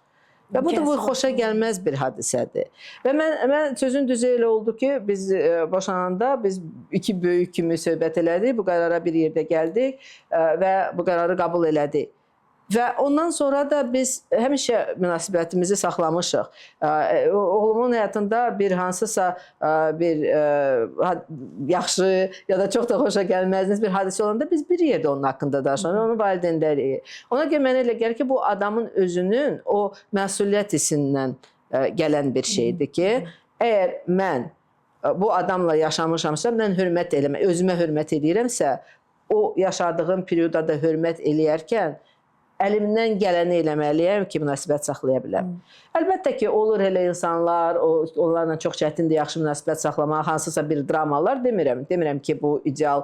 Və bu da xoşa gəlməz bir hadisədir. Və mən sözün düzü elə oldu ki, biz boşananda biz iki böyük kimi söhbət elədik, bu qərara bir yerdə gəldik və bu qərarı qəbul elədik. Və ondan sonra da biz həmişə münasibətimizi saxlamışıq. Oğlumun həyatında bir hansısa bir yaxşı ya da çox da xoşa gəlməziniz bir hadisə olanda biz bir yerdə onun haqqında danışırıq, onun valideynləri. Ona görə mənə elə gəlir ki, bu adamın özünün o məsuliyyət hissindən gələn bir şeydir ki, əgər mən bu adamla yaşamışamsa, mən hörmət eləmək, özümə hörmət eləyirəmsə, o yaşadığım perioda da hörmət eləyərkən əlimdən gələni eləməliyəm ki, münasibət saxlaya biləm. Əlbəttə ki, olur elə insanlar, onlarla çox çətindir yaxşı münasibət saxlamaq, hansısa bir dramalar demirəm. Demirəm ki, bu ideal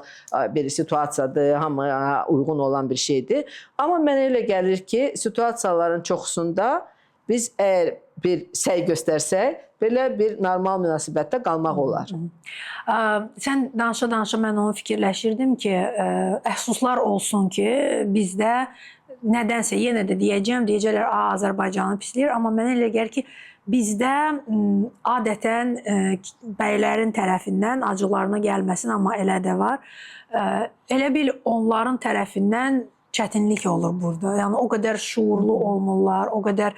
bir situasiyadır, hamıya uyğun olan bir şeydir. Amma mənə elə gəlir ki, situasiyaların çoxusunda biz əgər bir səy göstərsək, belə bir normal münasibətdə qalmaq olar. Sən danışa-danışa mən onu fikirləşirdim ki, əfsuslar olsun ki, bizdə nədənsə yenə də deyəcəklər, Azərbaycanı pisləyir, amma mənə elə gəlir ki, bizdə adətən bəylərin tərəfindən acılarına gəlməsin, amma elə də var. Elə bil onların tərəfindən çətinlik olur burada. Yəni o qədər şuurlu olmurlar, o qədər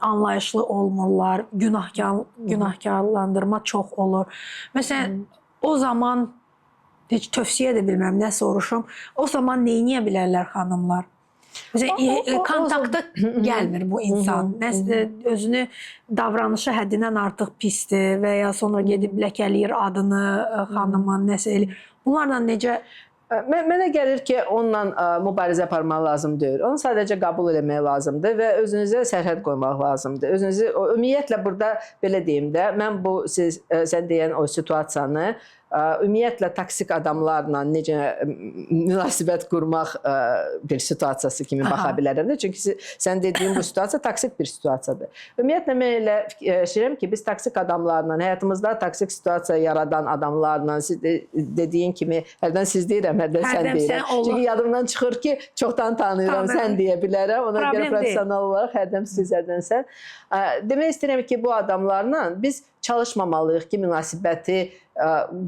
anlayışlı olmurlar, günahkarlandırma çox olur. Məsələn, o zaman heç tövsiyə edə bilməm, nə soruşum. O zaman nə edə bilərlər xanımlar? Məsələn, kontakta gəlmir bu insan. Özünü davranışı həddindən artıq pisdir və ya sonra gedib ləkələyir adını xanımın, nəsə eləyir. Bunlarla necə... Mənə gəlir ki, onunla mübarizə aparmaq lazım deyil. Onu sadəcə qəbul etmək lazımdır və özünüzə sərhəd qoymaq lazımdır. Özünüzü, ümumiyyətlə burada belə deyim də, mən bu sən deyən o situasiyanı ümumiyyətlə toksik adamlarla necə münasibət qurmaq bir situasiyası kimi baxa bilərəm də. Çünki sən dediyin bu situasiya toksik bir situasiyadır. Ümumiyyətlə mən elə fikirləşirəm ki, biz toksik adamlarla, həyatımızda toksik situasiya yaradan adamlarla, dediyin kimi, hərdən siz deyirəm, hərdən sən deyirəm. Çünki yadımdan çıxır ki, çoxdan tanıyıram, sən deyə bilərəm. Ona görə professional olaraq hərdən siz, hərdən sən. Demək istəyirəm ki, bu adamlarla biz çalışmamalıyıq ki, münasibəti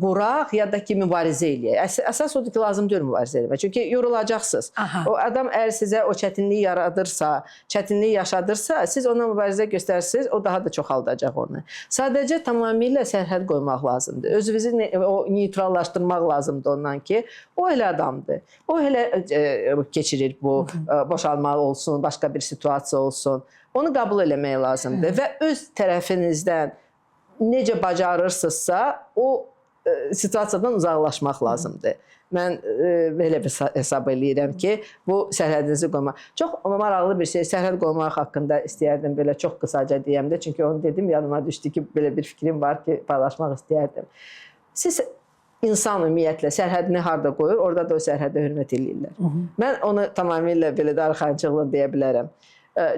quraq ya da ki, mübarizə eləyək. Əsas odur ki, lazım deyil mübarizə eləmək. Çünki yorulacaqsınız. O adam əgər sizə o çətinliyi yaradırsa, çətinliyi yaşadırsa, siz ona mübarizə göstərsiniz, o daha da çoxaldacaq onu. Sadəcə tamamilə sərhəd qoymaq lazımdır. Özünüzü neytrallaşdırmaq lazımdır ondan ki, o elə adamdır. O elə keçirir bu, boşalma olsun, başqa bir situasiya olsun. Onu qəbul eləmək lazımdır və öz tərəfinizdən necə bacarırsınızsa, o situasiyadan uzaqlaşmaq lazımdır. Mən belə bir hesab eləyirəm ki, bu sərhədinizi qoymaq. Çox maraqlı bir şey, sərhəd qoymaq haqqında istəyərdim, belə çox qısaca deyəm də, çünki onu dedim, yanıma düşdü ki, belə bir fikrim var ki, paylaşmaq istəyərdim. Siz insan ümumiyyətlə sərhədini harada qoyur, orada da o sərhədə hörmət eləyirlər. Mən onu tamamilə belə darıxancılıqla deyə bilərəm.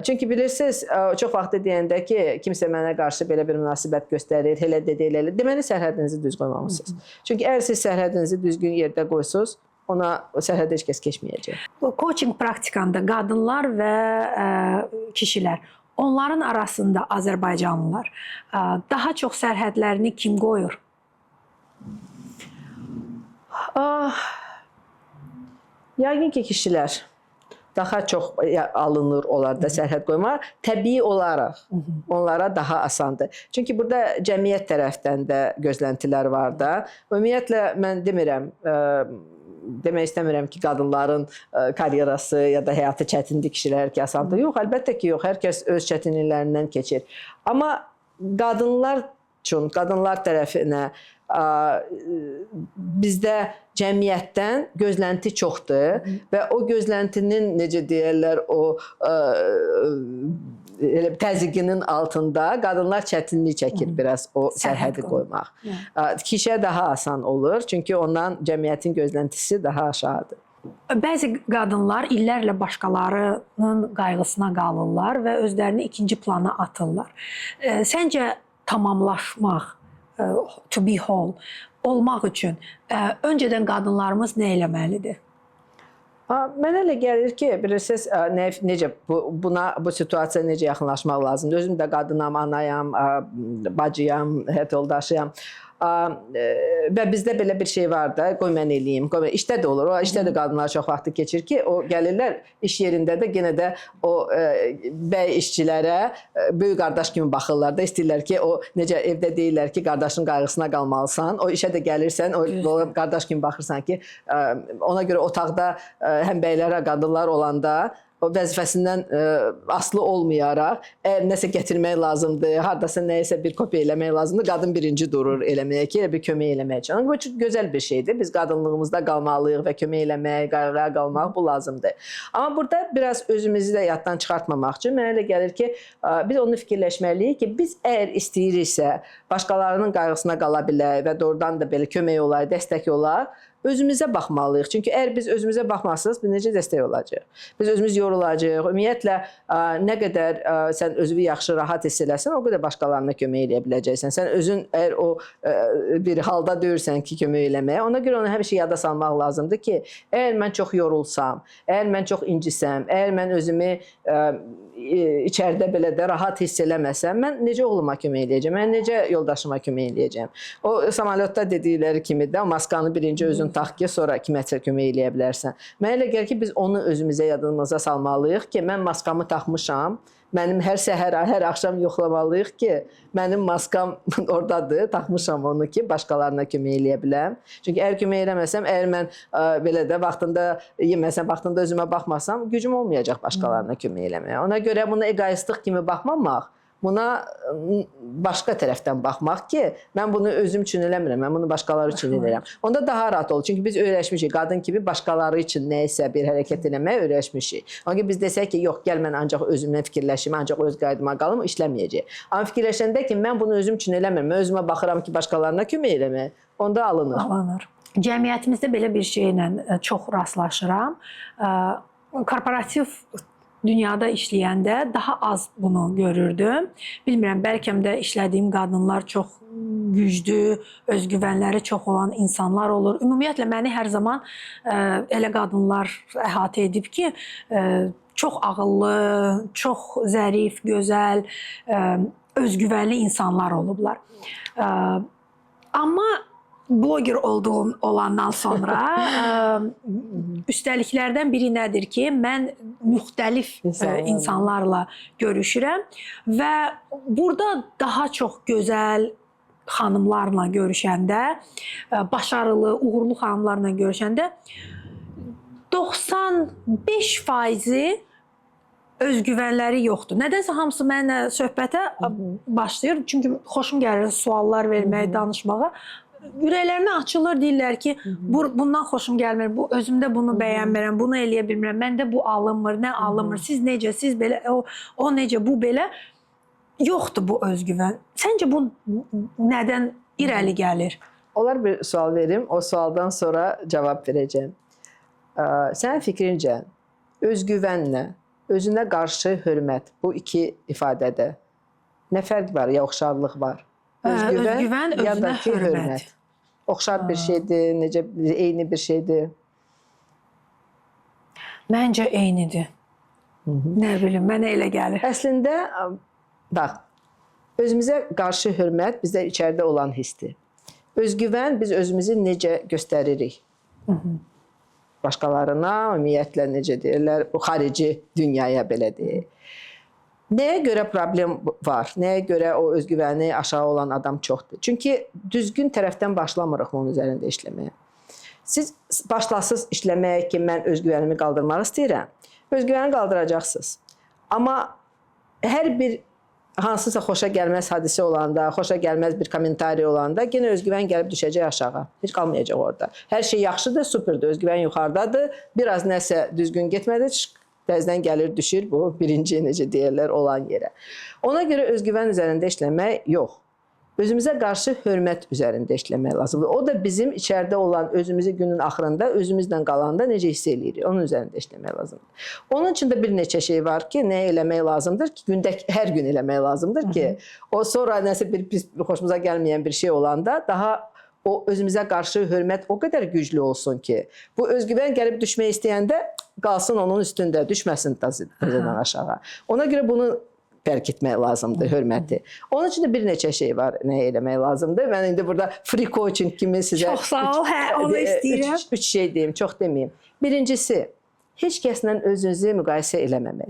Çünki bilirsiniz, çox vaxt deyəndə ki, kimsə mənə qarşı belə bir münasibət göstərir, elə dedi, elə. Deməli, sərhədinizi düz qoymamışsınız. Çünki əgər siz sərhədinizi düzgün yerdə qoysunuz, ona sərhədə heç kəs keçməyəcək. Coaching praktikanda qadınlar və kişilər, onların arasında Azərbaycanlılar daha çox sərhədlərini kim qoyur? Yəqin ki, kişilər daha çox alınır onlarda sərhəd qoymaq. Təbii olaraq onlara daha asandır. Çünki burada cəmiyyət tərəfdən də gözləntilər var da. Ümumiyyətlə, mən demirəm, demək istəmirəm ki, qadınların karyerası ya da həyatı çətindir, kişilər ki, asandır. Yox, əlbəttə ki, yox. Hər kəs öz çətinliklərindən keçir. Amma qadınlar üçün, qadınlar tərəfinə bizdə cəmiyyətdən gözlənti çoxdur və o gözləntinin, necə deyərlər, o təzyiqinin altında qadınlar çətinlik çəkir biraz o sərhədi qoymaq. Kişiyə daha asan olur, çünki ondan cəmiyyətin gözləntisi daha aşağıdır. Bəzi qadınlar illərlə başqalarının qayğısına qalırlar və özlərini ikinci plana atırlar. Səncə tamamlaşmaq, to be whole olmaq üçün öncədən qadınlarımız nə eləməlidir? Mənə elə gəlir ki, bilirsiniz, necə bu situasiyaya necə yaxınlaşmaq lazımdır. Özüm də qadınam, anayam, bacıyam, həyat yoldaşıyam. Və bizdə belə bir şey var da, qoy mən eləyim. İşdə də olur. O işdə də qadınlar çox vaxtı keçir ki, o gəlirlər iş yerində də yenə də o bəy işçilərə böyük qardaş kimi baxırlar da, istəyirlər ki, o necə evdə deyirlər ki, qardaşın qayğısına qalmalısan, o işə də gəlirsən, o qardaş kimi baxırsan ki, ona görə otaqda həm bəylər, qadınlar olanda o vəzifəsindən asılı olmayaraq, əgər nəsə gətirmək lazımdır, haradasa nəyisə bir kopya eləmək lazımdır, qadın birinci durur eləməyə ki, elə bir kömək eləmək üçün. Bu çox gözəl bir şeydir. Biz qadınlığımızda qalmalıyıq və kömək eləmək, qayğıya qalmaq bu lazımdır. Amma burada biraz özümüzü də yaddan çıxartmamaq üçün mənə elə gəlir ki, biz onu fikirləşməliyik ki, biz əgər istəyiriksə, başqalarının qayğısına qala bilək və doğrudan da belə kömək olar, dəstək olar, özümüzə baxmalıyıq. Çünki əgər biz özümüzə baxmazsınız, biz necə dəstək olacaq? Biz özümüz yorulacaq. Ümumiyyətlə, nə qədər sən özünü yaxşı, rahat hiss eləsən, o qədər başqalarına kömək eləyə biləcəksən. Sən özün əgər o bir halda deyirsən ki, kömək eləməyə, ona görə onu həmişə yada salmaq lazımdır ki, əgər mən çox yorulsam, əgər mən çox incisəm, əgər mən özümü içəridə belə də rahat hiss eləməsəm, mən necə oğluma kömək eləyəcəm, mən necə yoldaşıma kömək eləyəcəm? O, samolyotda dedikləri kimi də maskanı birinci özün tutaq ki, sonra kiməsə kömək eləyə bilərsən. Mənə elə gəlir ki, biz onu özümüzə yadımıza salmalıyıq ki, mən maskamı taxmışam. Mənim hər səhər, hər axşam yoxlamalıyıq ki, mənim maskam oradadır, taxmışam onu ki, başqalarına kömək eləyə biləm. Çünki əgər kömək eləməsəm, əgər mən belə də vaxtında yeməsəm, vaxtında özümə baxmasam, gücüm olmayacaq başqalarına kömək eləməyə. Ona görə buna egoistik kimi baxmamaq, buna başqa tərəfdən baxmaq ki, mən bunu özüm üçün eləmirəm, mən bunu başqaları üçün edirəm. Onda daha rahat olur. Çünki biz öyrəşmişik, qadın kimi başqaları üçün nəyisə bir hərəkət eləməyə öyrəşmişik. Ona görə biz desək ki, yox, gəl mən ancaq özümdən fikirləşim, ancaq öz qaydıma qalım, işləməyəcək. Amma fikirləşəndə ki, mən bunu özüm üçün eləmirəm, mən özümə baxıram ki, başqalarına kömək eləmək, onda alınır. Alınır. Cəmiyyətimizdə belə bir şeylə çox rastlaşıram. Korporativ dünyada işləyəndə daha az bunu görürdüm. Bilmirəm, bəlkə də işlədiyim qadınlar çox güclü, özgüvənləri çox olan insanlar olur. Ümumiyyətlə məni hər zaman elə qadınlar əhatə edib ki, çox ağıllı, çox zərif, gözəl, özgüvənli insanlar olublar. Amma bloger olduğum olandan sonra üstəliklərdən biri nədir ki, mən müxtəlif insanlarla görüşürəm və burada daha çox gözəl xanımlarla görüşəndə, başarılı, uğurlu xanımlarla görüşəndə 95% özgüvənləri yoxdur. Nədənsə hamısı mənlə söhbətə başlayır. Çünki xoşum gəlir suallar verməyə, danışmağa. Ürəklərinə açılır, deyirlər ki, bundan xoşum gəlmir, özümdə bunu bəyənmirəm, bunu eləyə bilmirəm, məndə bu alınmır, nə alınmır, siz necə, siz belə, o necə, bu belə. Yoxdur bu özgüvən. Səncə bu nədən irəli gəlir? Onlar bir sual verim, o sualdan sonra cavab verəcəm. Sənin fikrincə, özgüvənlə, özünə qarşı hörmət, bu iki ifadədə nə fərq var, ya oxşarlıq var? Özgüvən, özünə hörmət. Oxşar bir şeydir, necə eyni bir şeydir? Məncə eynidir. Nə bilim, mənə elə gəlir. Əslində, bax, özümüzə qarşı hörmət bizdə içəridə olan hissdir. Özgüvən biz özümüzü necə göstəririk? Başqalarına, ümumiyyətlə necə deyirlər, bu xarici dünyaya belə deyir. Nəyə görə problem var? Nəyə görə o özgüvəni aşağı olan adam çoxdur? Çünki düzgün tərəfdən başlamırıq onun üzərində işləməyə. Siz başlasınız işləməyə ki, mən özgüvənimi qaldırmaq istəyirəm. Özgüvəni qaldıracaqsınız. Amma hər bir hansısa xoşa gəlməz hadisə olanda, xoşa gəlməz bir kommentari olanda yenə özgüvən gəlib düşəcək aşağı. Heç qalmayacaq orada. Hər şey yaxşıdır, superdir, özgüvən yuxarıdadır. Biraz nəsə düzgün getmədi, bəzən gəlir, düşür bu birinci, necə deyirlər, olan yerə. Ona görə özgüvən üzərində işləmək yox. Özümüzə qarşı hörmət üzərində işləmək lazımdır. O da bizim içəridə olan özümüzü günün axırında, özümüzlə qalanda necə hiss eləyirik, onun üzərində işləmək lazımdır. Onun üçün də bir neçə şey var ki, nə eləmək lazımdır ki, gündə hər gün eləmək lazımdır ki, o sonra nəsə bir pis, xoşumuza gəlməyən bir şey olanda daha o özümüzə qarşı hörmət o qədər güclü olsun ki, bu özgüvən gəlib düşmək istəyəndə qalsın onun üstündə, düşməsin təzədən aşağı. Ona görə bunu dərk etmək lazımdır, hörməti. Onun üçün də bir neçə şey var, nə eləmək lazımdır. Mən indi burada free coaching kimi sizə... Çox sağ ol, onu istəyirəm. Üç şey deyim, çox deməyim. Birincisi, heç kəslə özünüzü müqayisə eləməmək.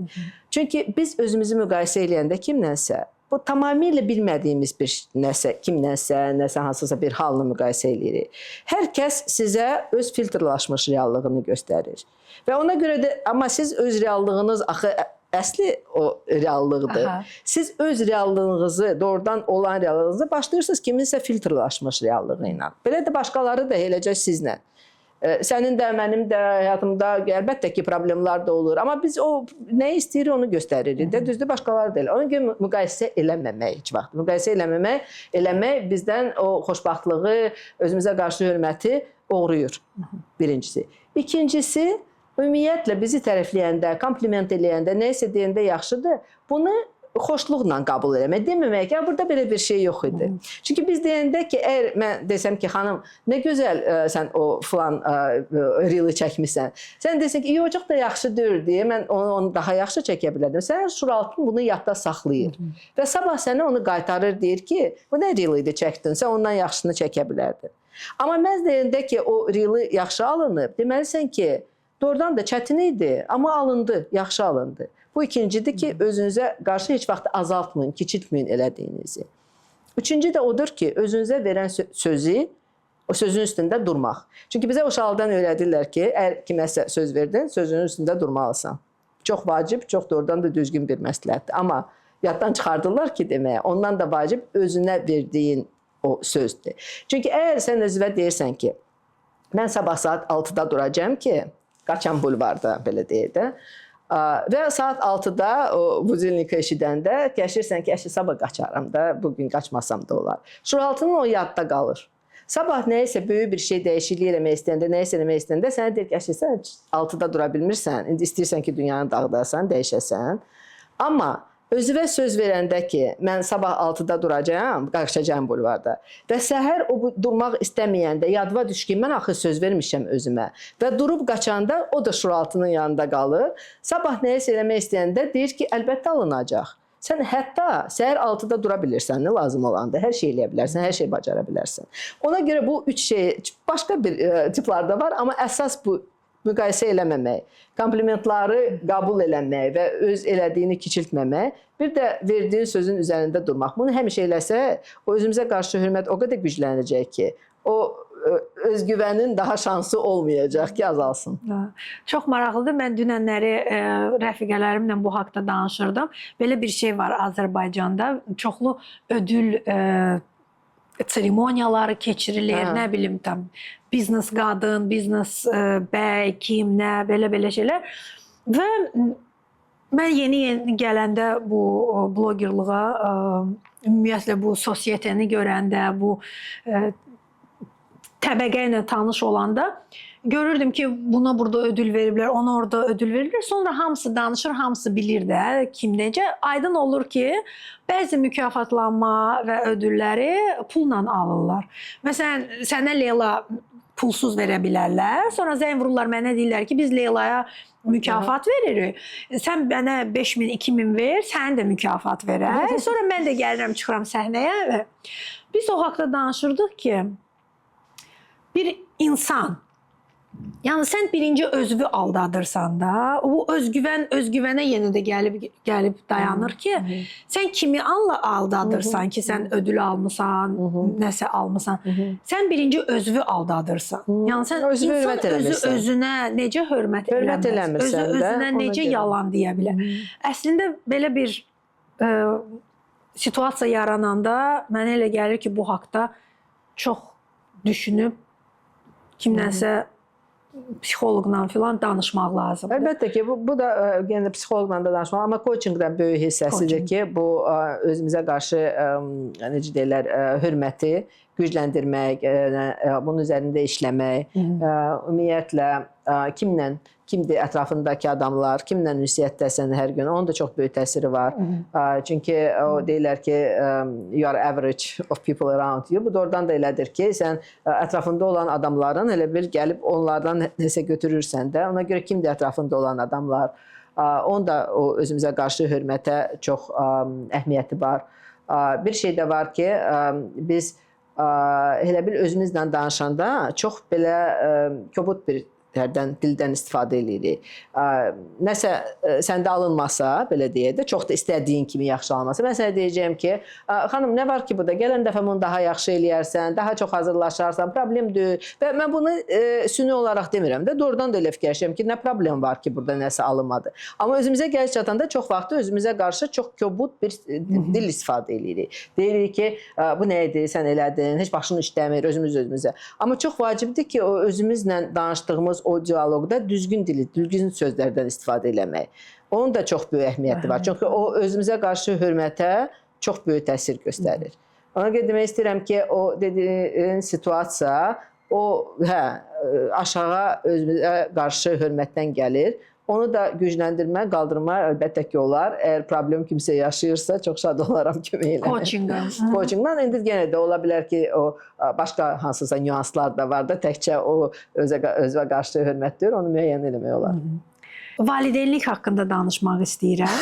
Çünki biz özümüzü müqayisə eləyəndə kimlənsə, bu tamamilə bilmədiyimiz bir nəsə, kimlənsə, hansısa bir halını müqayisə eləyirik. Hər kəs sizə öz filtrlaşmış reallığını göstərir. Və ona görə də, amma siz öz reallığınız axı əsli o reallıqdır. Siz öz reallığınızı, doğrudan olan reallığınızı başlayırsınız kiminsə filtrlaşmış reallığı ilə. Belə də başqaları da eləcə sizlə. Sənin də, mənim də həyatımda əlbəttə ki, problemlər də olur. Amma biz o nə istəyirik onu göstəririk də, düzdür, başqaları da elə. Ona görə müqayisə eləməmək heç vaxt. Müqayisə eləmək bizdən o xoşbaxtlığı, özümüzə qarşı hörməti oğruyur, birincisi. İkincisi, ümumiyyətlə bizi tərəfləyəndə, kompliment eləyəndə, nəyisə deyəndə yaxşıdır, bunu xoşluqla qəbul eləmək, deməmək ki, burada belə bir şey yox idi. Çünki biz deyəndə ki, əgər mən desəm ki, xanım, nə gözəl sən o filan reeli çəkmişsən, sən desən ki, yox, çox da yaxşı deyil deyə, mən onu daha yaxşı çəkə bilərdim. Sən şuraltın bunu yadda saxlayır. Və sabah sənə onu qaytarır, deyir ki, bu nə reeli idi çəkdin, sən ondan yaxşısını çəkə bilərdin. Amma məhz deyəndə ki, o reeli yaxşı alınıb, deməlisən ki, doğrudan da çətin idi, amma alındı, yaxşı alındı. Bu ikincidir ki, özünüzə qarşı heç vaxt azaltmayın, kiçiltməyin elədiyinizi. Üçüncü də odur ki, özünüzə verən sözü, o sözün üstündə durmaq. Çünki bizə uşaqlıqdan öyrədirlər ki, əgər kiməsə söz verdin, sözünün üstündə durmalısan. Çox vacib, çox doğrudan da düzgün bir məsləhətdir. Amma yaddan çıxardırlar ki, deməyə, ondan da vacib özünə verdiyin o sözdür. Çünki əgər sən özünə deyirsən ki, mən sabah saat 6-da duracağam ki, Qaçan bulvarda, belə deyək də, və saat 6-da budilnika eşidəndə gəşirsən ki, sabah qaçaram da, bugün qaçmasam da olar. Şuraltının o yadda qalır. Sabah nəyisə böyük bir şey dəyişiklik eləmək istəyəndə, nəyisə eləmək istəyəndə sənə deyir ki, sən 6-da dura bilmirsən, indi istəyirsən ki, dünyanı dağıdasan, dəyişəsən. Amma özünə söz verəndə ki, mən sabah 6-da duracağam, qaçacağam bulvarda və səhər o durmaq istəməyəndə yadıma düş ki, mən axı söz vermişəm özümə və durub qaçanda o da şuraltının yanında qalır. Sabah nəyisə eləmək istəyəndə deyir ki, əlbəttə alınacaq. Sən hətta səhər 6-da dura bilirsən, nə lazım olanda, hər şey eləyə bilərsən, hər şey bacara bilərsən. Ona görə bu üç şey başqa bir tiplarda var, amma əsas bu müqayisə eləməmək, komplimentları qəbul eləmək və öz elədiyini kiçiltməmək, bir də verdiyin sözün üzərində durmaq. Bunu həmişə eləsək, o özümüzə qarşı hörmət o qədər güclənəcək ki, o özgüvənin daha şansı olmayacaq ki, azalsın. Çox maraqlıdır. Mən dünənləri rəfiqələrimlə bu haqda danışırdım. Belə bir şey var Azərbaycanda. Çoxlu ödül seremoniyaları keçirilir, nə bilim tam biznes qadın, biznes bəy, kim, nə, belə şeylər. Və mən yeni gələndə bu blogerlığa, ümumiyyətlə bu sosietəni görəndə, bu təbəqə ilə tanış olanda görürdüm ki, buna burada ödül veriblər, ona orada ödül veriblər. Sonra hamısı danışır, hamısı bilir də kim necə. Aydın olur ki, bəzi mükafatlanma və ödülləri pulla alırlar. Məsələn, sənə Leyla pulsuz verə bilərlər. Sonra zəng vururlar mənə, deyirlər ki, biz Leylaya mükafat veririk. Sən mənə 5000, 2000 ver, sən də mükafat verək. Sonra mən də gəlirəm, çıxıram səhnəyə və biz o haqda danışırdıq ki, bir insan, yəni sən birinci özünü aldadırsan da, o özgüvənə yenə də gəlib dayanır ki, sən kimi aldadırsan ki, sən ödül almısan, nəsə almısan. Sən birinci özünü aldadırsan. Yəni sən insan özünə necə hörmət eləməz, özünə necə yalan deyə bilər. Əslində belə bir situasiya yarananda mənə elə gəlir ki, bu haqda çox düşünüb kimdənsə psixoloqla filan danışmaq lazımdır. Əlbəttə ki, bu da yenə psixoloqla da danışmaq, amma coachingdən böyük hissəsidir ki, bu özümüzə qarşı necə deyirlər, hörməti gücləndirmək, bunun üzərində işləmək, ümumiyyətlə kimdir ətrafındakı adamlar, kimlə ünsiyyətdəsən hər gün, onun da çox böyük təsiri var. Çünki o deyirlər ki, you are average of people around you. Bu doğrudan da elədir ki, sən ətrafında olan adamların elə bir gəlib onlardan nəsə götürürsən də, ona görə kimdir ətrafında olan adamlar, onun da o özümüzə qarşı hörmətə çox əhəmiyyəti var. Bir şey də var ki, biz elə bil özümüzlə danışanda çox belə kobud bir dildən istifadə edirik. Nəsə səndə alınmasa, belə deyək də, çox da istədiyin kimi yaxşı alınmasa, mən sənə deyəcəyim ki, xanım, nə var ki, burada gələn dəfə bunu daha yaxşı eləyərsən, daha çox hazırlaşarsan, problem deyil. Və mən bunu süni olaraq demirəm də, doğrudan da elə fikirləşirəm ki, nə problem var ki, burada nəsə alınmadı. Amma özümüzə gəliş çatanda çox vaxt özümüzə qarşı çox kobud bir dil istifadə edirik. Deyirik ki, bu nə idi, sən elədin, heç başın işləmir, özümüzə. Amma çox vacibdir ki, o özümüzlə danışdığımız o dialoqda düzgün dili, düzgün sözlərdən istifadə eləmək. Onun da çox böyük əhəmiyyəti var. Çünki o özümüzə qarşı hörmətə çox böyük təsir göstərir. Ona görə demək istəyirəm ki, o dediyin situasiya, o aşağı özümüzə qarşı hörmətdən gəlir. Onu da gücləndirmə, qaldırma əlbəttə ki, olar. Əgər problem kimsə yaşayırsa, çox şad olaram kömək eləmək. Coachingdan indi yenə də ola bilər ki, o başqa hansısa nüanslar da var da, təkcə o özünə qarşı hörmətdir, onu müəyyən eləmək olar. Valideynlik haqqında danışmaq istəyirəm.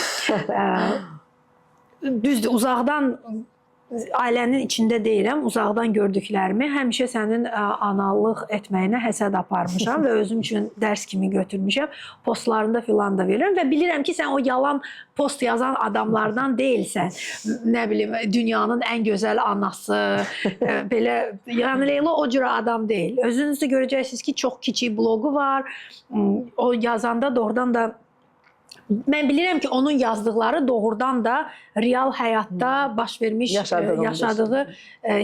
Düzdür, uzaqdan ailənin içində deyiləm, uzaqdan gördüklərimi həmişə sənin analıq etməyinə həsəd aparmışam və özüm üçün dərs kimi götürmüşəm. Postlarında filan da verirəm və bilirəm ki, sən o yalan post yazan adamlardan deyilsən. Nə bilim, dünyanın ən gözəl anası, belə, yəni Leyla o cür adam deyil. Özünüz də görəcəksiniz ki, çox kiçik bloqu var. O yazanda doğrudan da mən bilirəm ki, onun yazdıqları doğrudan da real həyatda baş vermiş, yaşadığı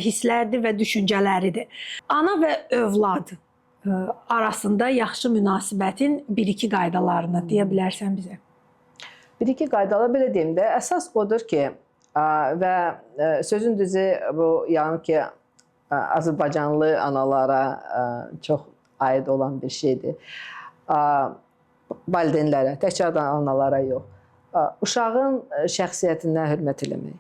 hisslərdir və düşüncələridir. Ana və övlad arasında yaxşı münasibətin bir-iki qaydalarını deyə bilərsən bizə? Bir-iki qaydalar belə deyim də, əsas odur ki, və sözün düzü bu, yəni ki, Azərbaycanlı analara çox aid olan bir şeydir. Valideynlərə, təkcə analara yox, uşağın şəxsiyyətinə hörmət eləmək.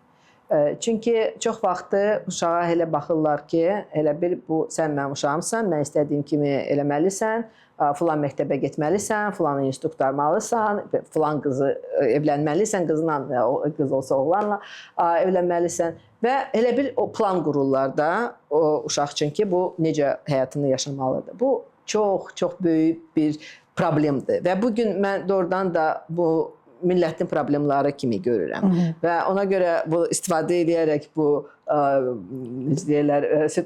Çünki çox vaxtı uşağa elə baxırlar ki, elə bir bu sən mənim uşağımsan, mən istədiyim kimi eləməlisən, filan məktəbə getməlisən, filan institut qurtarmalısan, filan qızı evlənməlisən, qızla, qız olsa oğlanla evlənməlisən və elə bir o plan qururlar da o uşaq üçün ki, bu necə həyatını yaşamalıdır. Bu çox böyük bir problemdir və bugün mən doğrudan da bu millətin problemləri kimi görürəm. Və ona görə bu istifadə edərək bu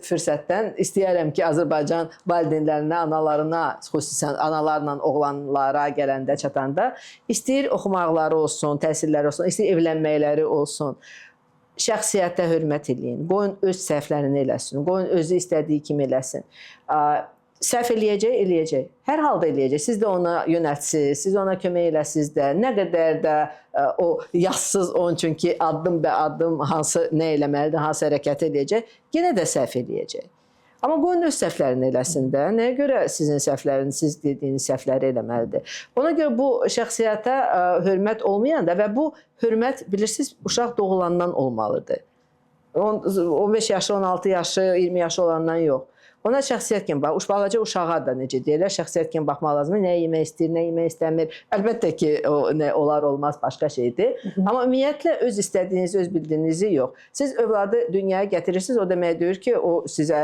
fürsətdən istəyərəm ki, Azərbaycan valideynlərinə, analarına, xüsusən analarla oğlanlara gələndə, çatanda istəyir oxumaqları olsun, təhsilləri olsun, istəyir evlənməkləri olsun. Şəxsiyyətə hörmət eləyin, qoyun öz səhvlərini eləsin, qoyun özü istədiyi kimi eləsin. Səhv eləyəcək. Hər halda eləyəcək. Siz də ona yönəltsiniz, siz ona kömək eləsiniz də. Nə qədər də o yazsız onun üçün ki, addım bə addım hansı nə eləməlidir, hansı hərəkət eləyəcək, yenə də səhv eləyəcək. Amma qoyun öz səhvlərini eləsin də. Nəyə görə sizin səhvləriniz, siz dediyiniz səhvləri eləməlidir? Ona görə bu şəxsiyyətə hörmət olmayanda və bu hörmət, bilirsiniz, uşaq doğulandan olmalıdır. 15 yaşı, 16 yaşı, 20 yaşı olandan yox. Ona şəxsiyyət kimi bax, balaca uşağa da necə deyirlər, şəxsiyyət kimi baxmaq lazımdır. Nə yemək istəyir, nə yemək istəmir. Əlbəttə ki, olar olmaz başqa şeydir. Amma ümumiyyətlə öz istədiyinizi, öz bildiyinizi yox. Siz övladı dünyaya gətirirsiniz, o demək deyir ki, o sizə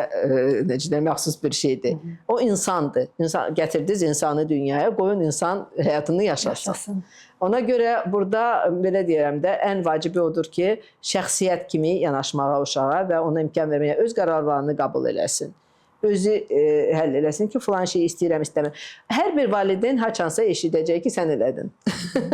necə deyim, məxsus bir şeydir. O insandır. Gətirdiniz insanı dünyaya, qoyun insan həyatını yaşasın. Ona görə burada belə deyirəm də, ən vacibi odur ki, şəxsiyyət kimi yanaşmağa uşağa və ona imkan verməyə, öz qərarlarını qəbul eləsin. Özü həll eləsin ki, filan şeyi istəyirəm, istəmirəm. Hər bir valideyn haçansa eşidəcək ki, sən elədin.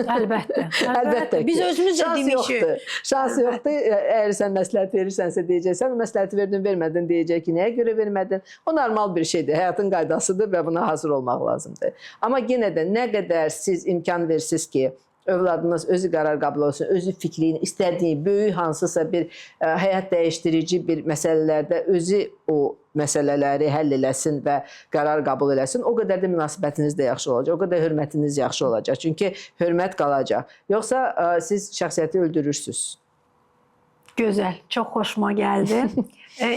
Əlbəttə. Əlbəttə ki. Biz özümüz də demişik. Şans yoxdur. Əgər sən məsləhət verirsənsə deyəcəksən, məsləhəti verdin, vermədin deyəcək ki, nəyə görə vermədin? O normal bir şeydir, həyatın qaydasıdır və buna hazır olmaq lazımdır. Amma yenə də nə qədər siz imkan versiniz ki, övladınız özü qərar qəbul olsun, özü fikrini, istədiyi, böyük hansısa bir həyat dəyişdirici bir məsələlərdə özü o məsələləri həll eləsin və qərar qəbul eləsin, o qədər də münasibətiniz də yaxşı olacaq, o qədər hörmətiniz yaxşı olacaq. Çünki hörmət qalacaq. Yoxsa siz şəxsiyyəti öldürürsünüz. Gözəl, çox xoşuma gəldi.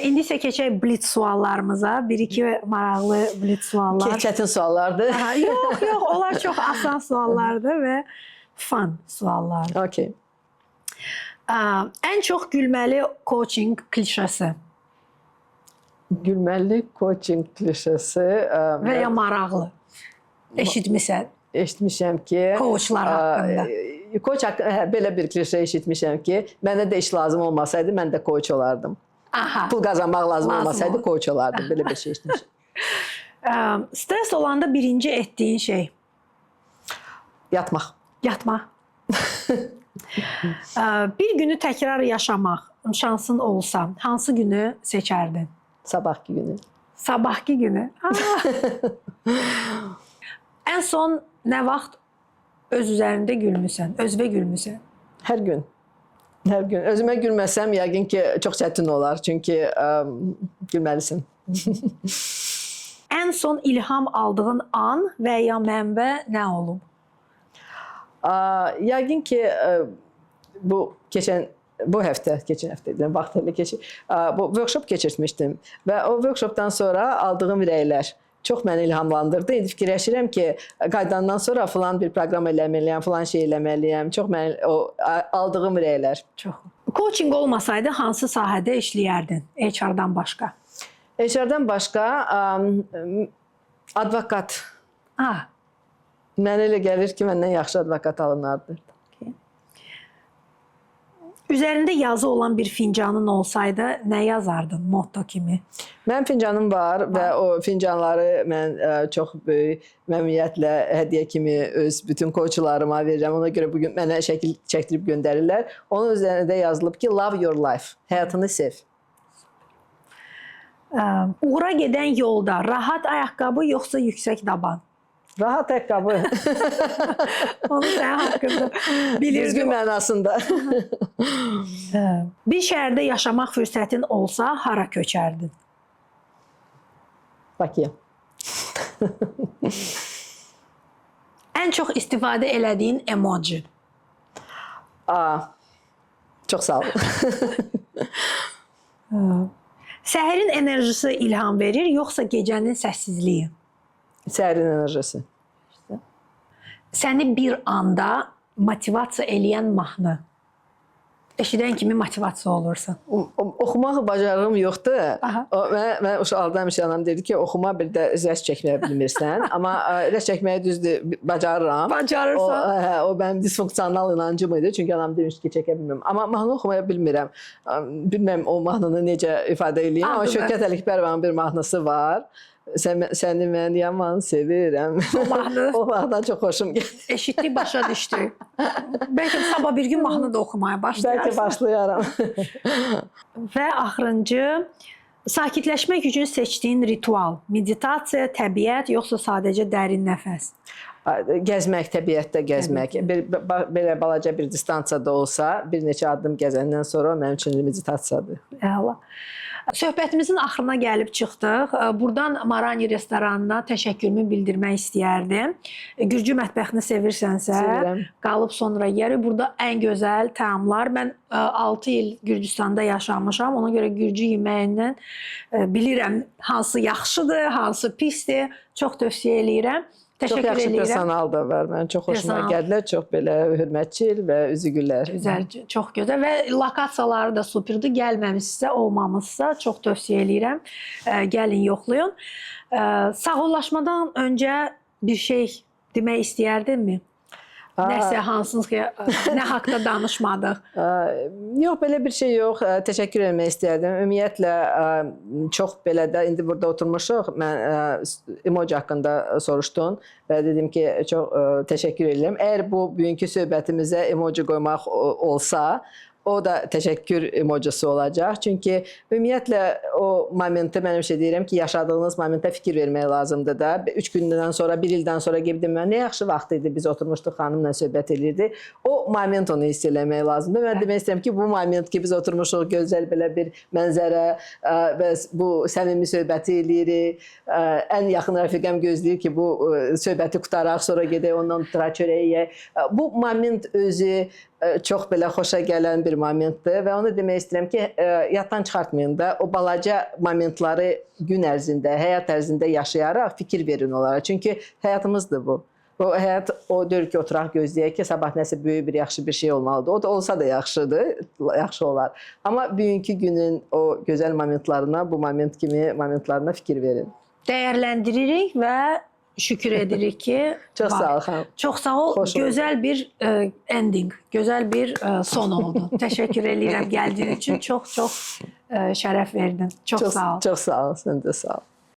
İndi isə keçək blitz suallarımıza. Bir-iki maraqlı blitz suallar. Çətin suallardır. Yox, onlar çox asan suallardır və fun suallardır. Okay. Ən çox gülməli coaching klişəsi. Gülməli coaching klişəsi və ya maraqlı. Eşitmisən? Eşitmişəm ki, coachlar haqqında. Coach belə bir klişə eşitmişəm ki, mənə də iş lazım olmasaydı, mən də coach olardım. Pul qazanmaq lazım olmasaydı, coach olardım. Belə bir şey eşitmişəm. Stres olanda birinci etdiyin şey? Yatmaq. Yatmaq. Bir günü təkrar yaşamaq şansın olsa, hansı günü seçərdin? Sabahki günü. Sabahki günü. Ən son nə vaxt öz üzərində gülmüsən, özünə gülmüsən? Hər gün. Hər gün. Özümə gülməsəm, yəqin ki, çox çətin olar. Çünki gülməlisin. Ən son ilham aldığın an və ya mənbə nə olub? Yəqin ki, bu həftə, keçən həftə deyiləm, vaxt elə keçir. Bu workshop keçirtmişdim və o workshopdan sonra aldığım rəylər çox məni ilhamlandırdı. İndi fikirləşirəm ki, qaydandan sonra filan bir proqram eləməliyəm, filan şey eləməliyəm. Çox məni aldığım rəylər. Çox. Coaching olmasaydı hansı sahədə işləyərdin HR-dan başqa? HR-dan başqa advokat. Ha, Mənə elə gəlir ki, məndən yaxşı advokat alınardı. üzərində yazı olan bir fincanın olsaydı nə yazardın motto kimi? Mənim fincanım var və o fincanları mən çox böyük məmnuniyyətlə hədiyyə kimi öz bütün koçlarıma verirəm. Ona görə bugün mənə şəkil çəkdirib göndərirlər. Onun üzərində yazılıb ki, love your life. Həyatını sev. Uğura gedən yolda rahat ayaqqabı yoxsa yüksək daban? Rahat ayaqqabı. Onu sənin haqqında bilirdim. Düzgün mənasında. Bir şəhərdə yaşamaq fürsətin olsa hara köçərdin? Bakıya. Ən çox istifadə elədiyin emoji? Çox sağ ol. Səhərin enerjisi ilham verir, yoxsa gecənin səssizliyi? Səhərin enerjisi. Səni bir anda motivasiya eləyən mahnı. Eşidən kimi motivasiya olursan. Oxumaq bacarığım yoxdur. Aha. Mən uşaqlıqdan həmişə anam dedi ki, oxuma bir də rəsm çəkməyə bilmirsən. Amma rəsm çəkməyi düzdür bacarıram. Bacarırsan. O mənim disfunksional inancım idi. Çünki anam demişdi ki, çəkə bilmirəm. Amma mahnı oxumaya bilmirəm. Bilməm o mahnını necə ifadə eləyim. Amma Şövkət Əlikbərovun bir mahnısı var. Səni mən yaman sevirəm. O mahnı. O mahnıdan çox xoşum gəlir. Eşitdik, başa düşdük. Bəlkə sabah bir gün mahnı da oxumaya başlayarsan. Bəlkə başlayaram. Və axırıncı, sakitləşmək üçün seçdiyin ritual, meditasiya, təbiət, yoxsa sadəcə dərin nəfəs? Gəzmək, təbiətdə gəzmək. Belə balaca bir distansiyada olsa, bir neçə addım gəzəndən sonra mənim üçün meditasiyadır. Əla. Söhbətimizin axırına gəlib çıxdıq. Buradan Marani restoranına təşəkkürümü bildirmək istəyərdim. Gürcü mətbəxini sevirsənsə, qalıb sonra yeri. Burada ən gözəl təamlar. Mən 6 il Gürcüstanda yaşamışam. Ona görə Gürcü yeməyindən bilirəm hansı yaxşıdır, hansı pisdir. Çox tövsiyə eləyirəm. Çox yaxşı personal da var. Mən çox xoşuma gəldilər. Çox belə hörmətçil və üzü gülər. Gözəl, çox gözəl və lokasiyaları da superdir. Gəlməmişsə, olmamışsa çox tövsiyə eləyirəm. Gəlin, yoxlayın. Sağollaşmadan öncə bir şey demək istəyərdinmi? Nəsə hansınız ki, nə haqda danışmadıq? Yox, belə bir şey yox. Təşəkkür etmək istərdim. Ümumiyyətlə, çox belə də indi burada oturmuşuq. Mən emoji haqqında soruşdum və dedim ki, çox təşəkkür edirəm. Əgər bu bugünkü söhbətimizə emoji qoymaq olsa, o da təşəkkür emojisi olacaq. Çünki ümumiyyətlə o momenti mən həmişə deyirəm ki, yaşadığınız momentə fikir vermək lazımdır da. 3 gündən sonra, 1 ildən sonra gedim mən, nə yaxşı vaxt idi, biz oturmuşduq, xanımla söhbət edirdik. O moment onu hiss eləmək lazımdır. Mən demək istəyirəm ki, bu moment ki, biz oturmuşuq, gözəl belə bir mənzərə və bu səmimi söhbəti eləyirik. Ən yaxın rəfiqəm gözləyir ki, bu söhbəti qutaraq, sonra gedək ondan tıra çörək yeyək. Bu moment özü çox belə xoşa gələn bir momentdir və onu demək istəyirəm ki, yaddan çıxartmayın da, o balaca momentları gün ərzində, həyat ərzində yaşayaraq fikir verin onlara. Çünki həyatımızdır bu. O həyat o deyir ki, oturaq gözləyək ki, sabah nəsə böyük bir yaxşı bir şey olmalıdır. O da olsa da yaxşıdır, yaxşı olar. Amma bugünkü günün o gözəl momentlarına, bu moment kimi momentlarına fikir verin. Dəyərləndiririk və şükür edirik ki, çox sağ ol xanım. Çox sağ ol. Gözəl bir ending, gözəl bir son oldu. Təşəkkür edirəm gəldiyin üçün. Çox şərəf verdin. Çox sağ ol. Çox sağ ol. Sən də sağ ol.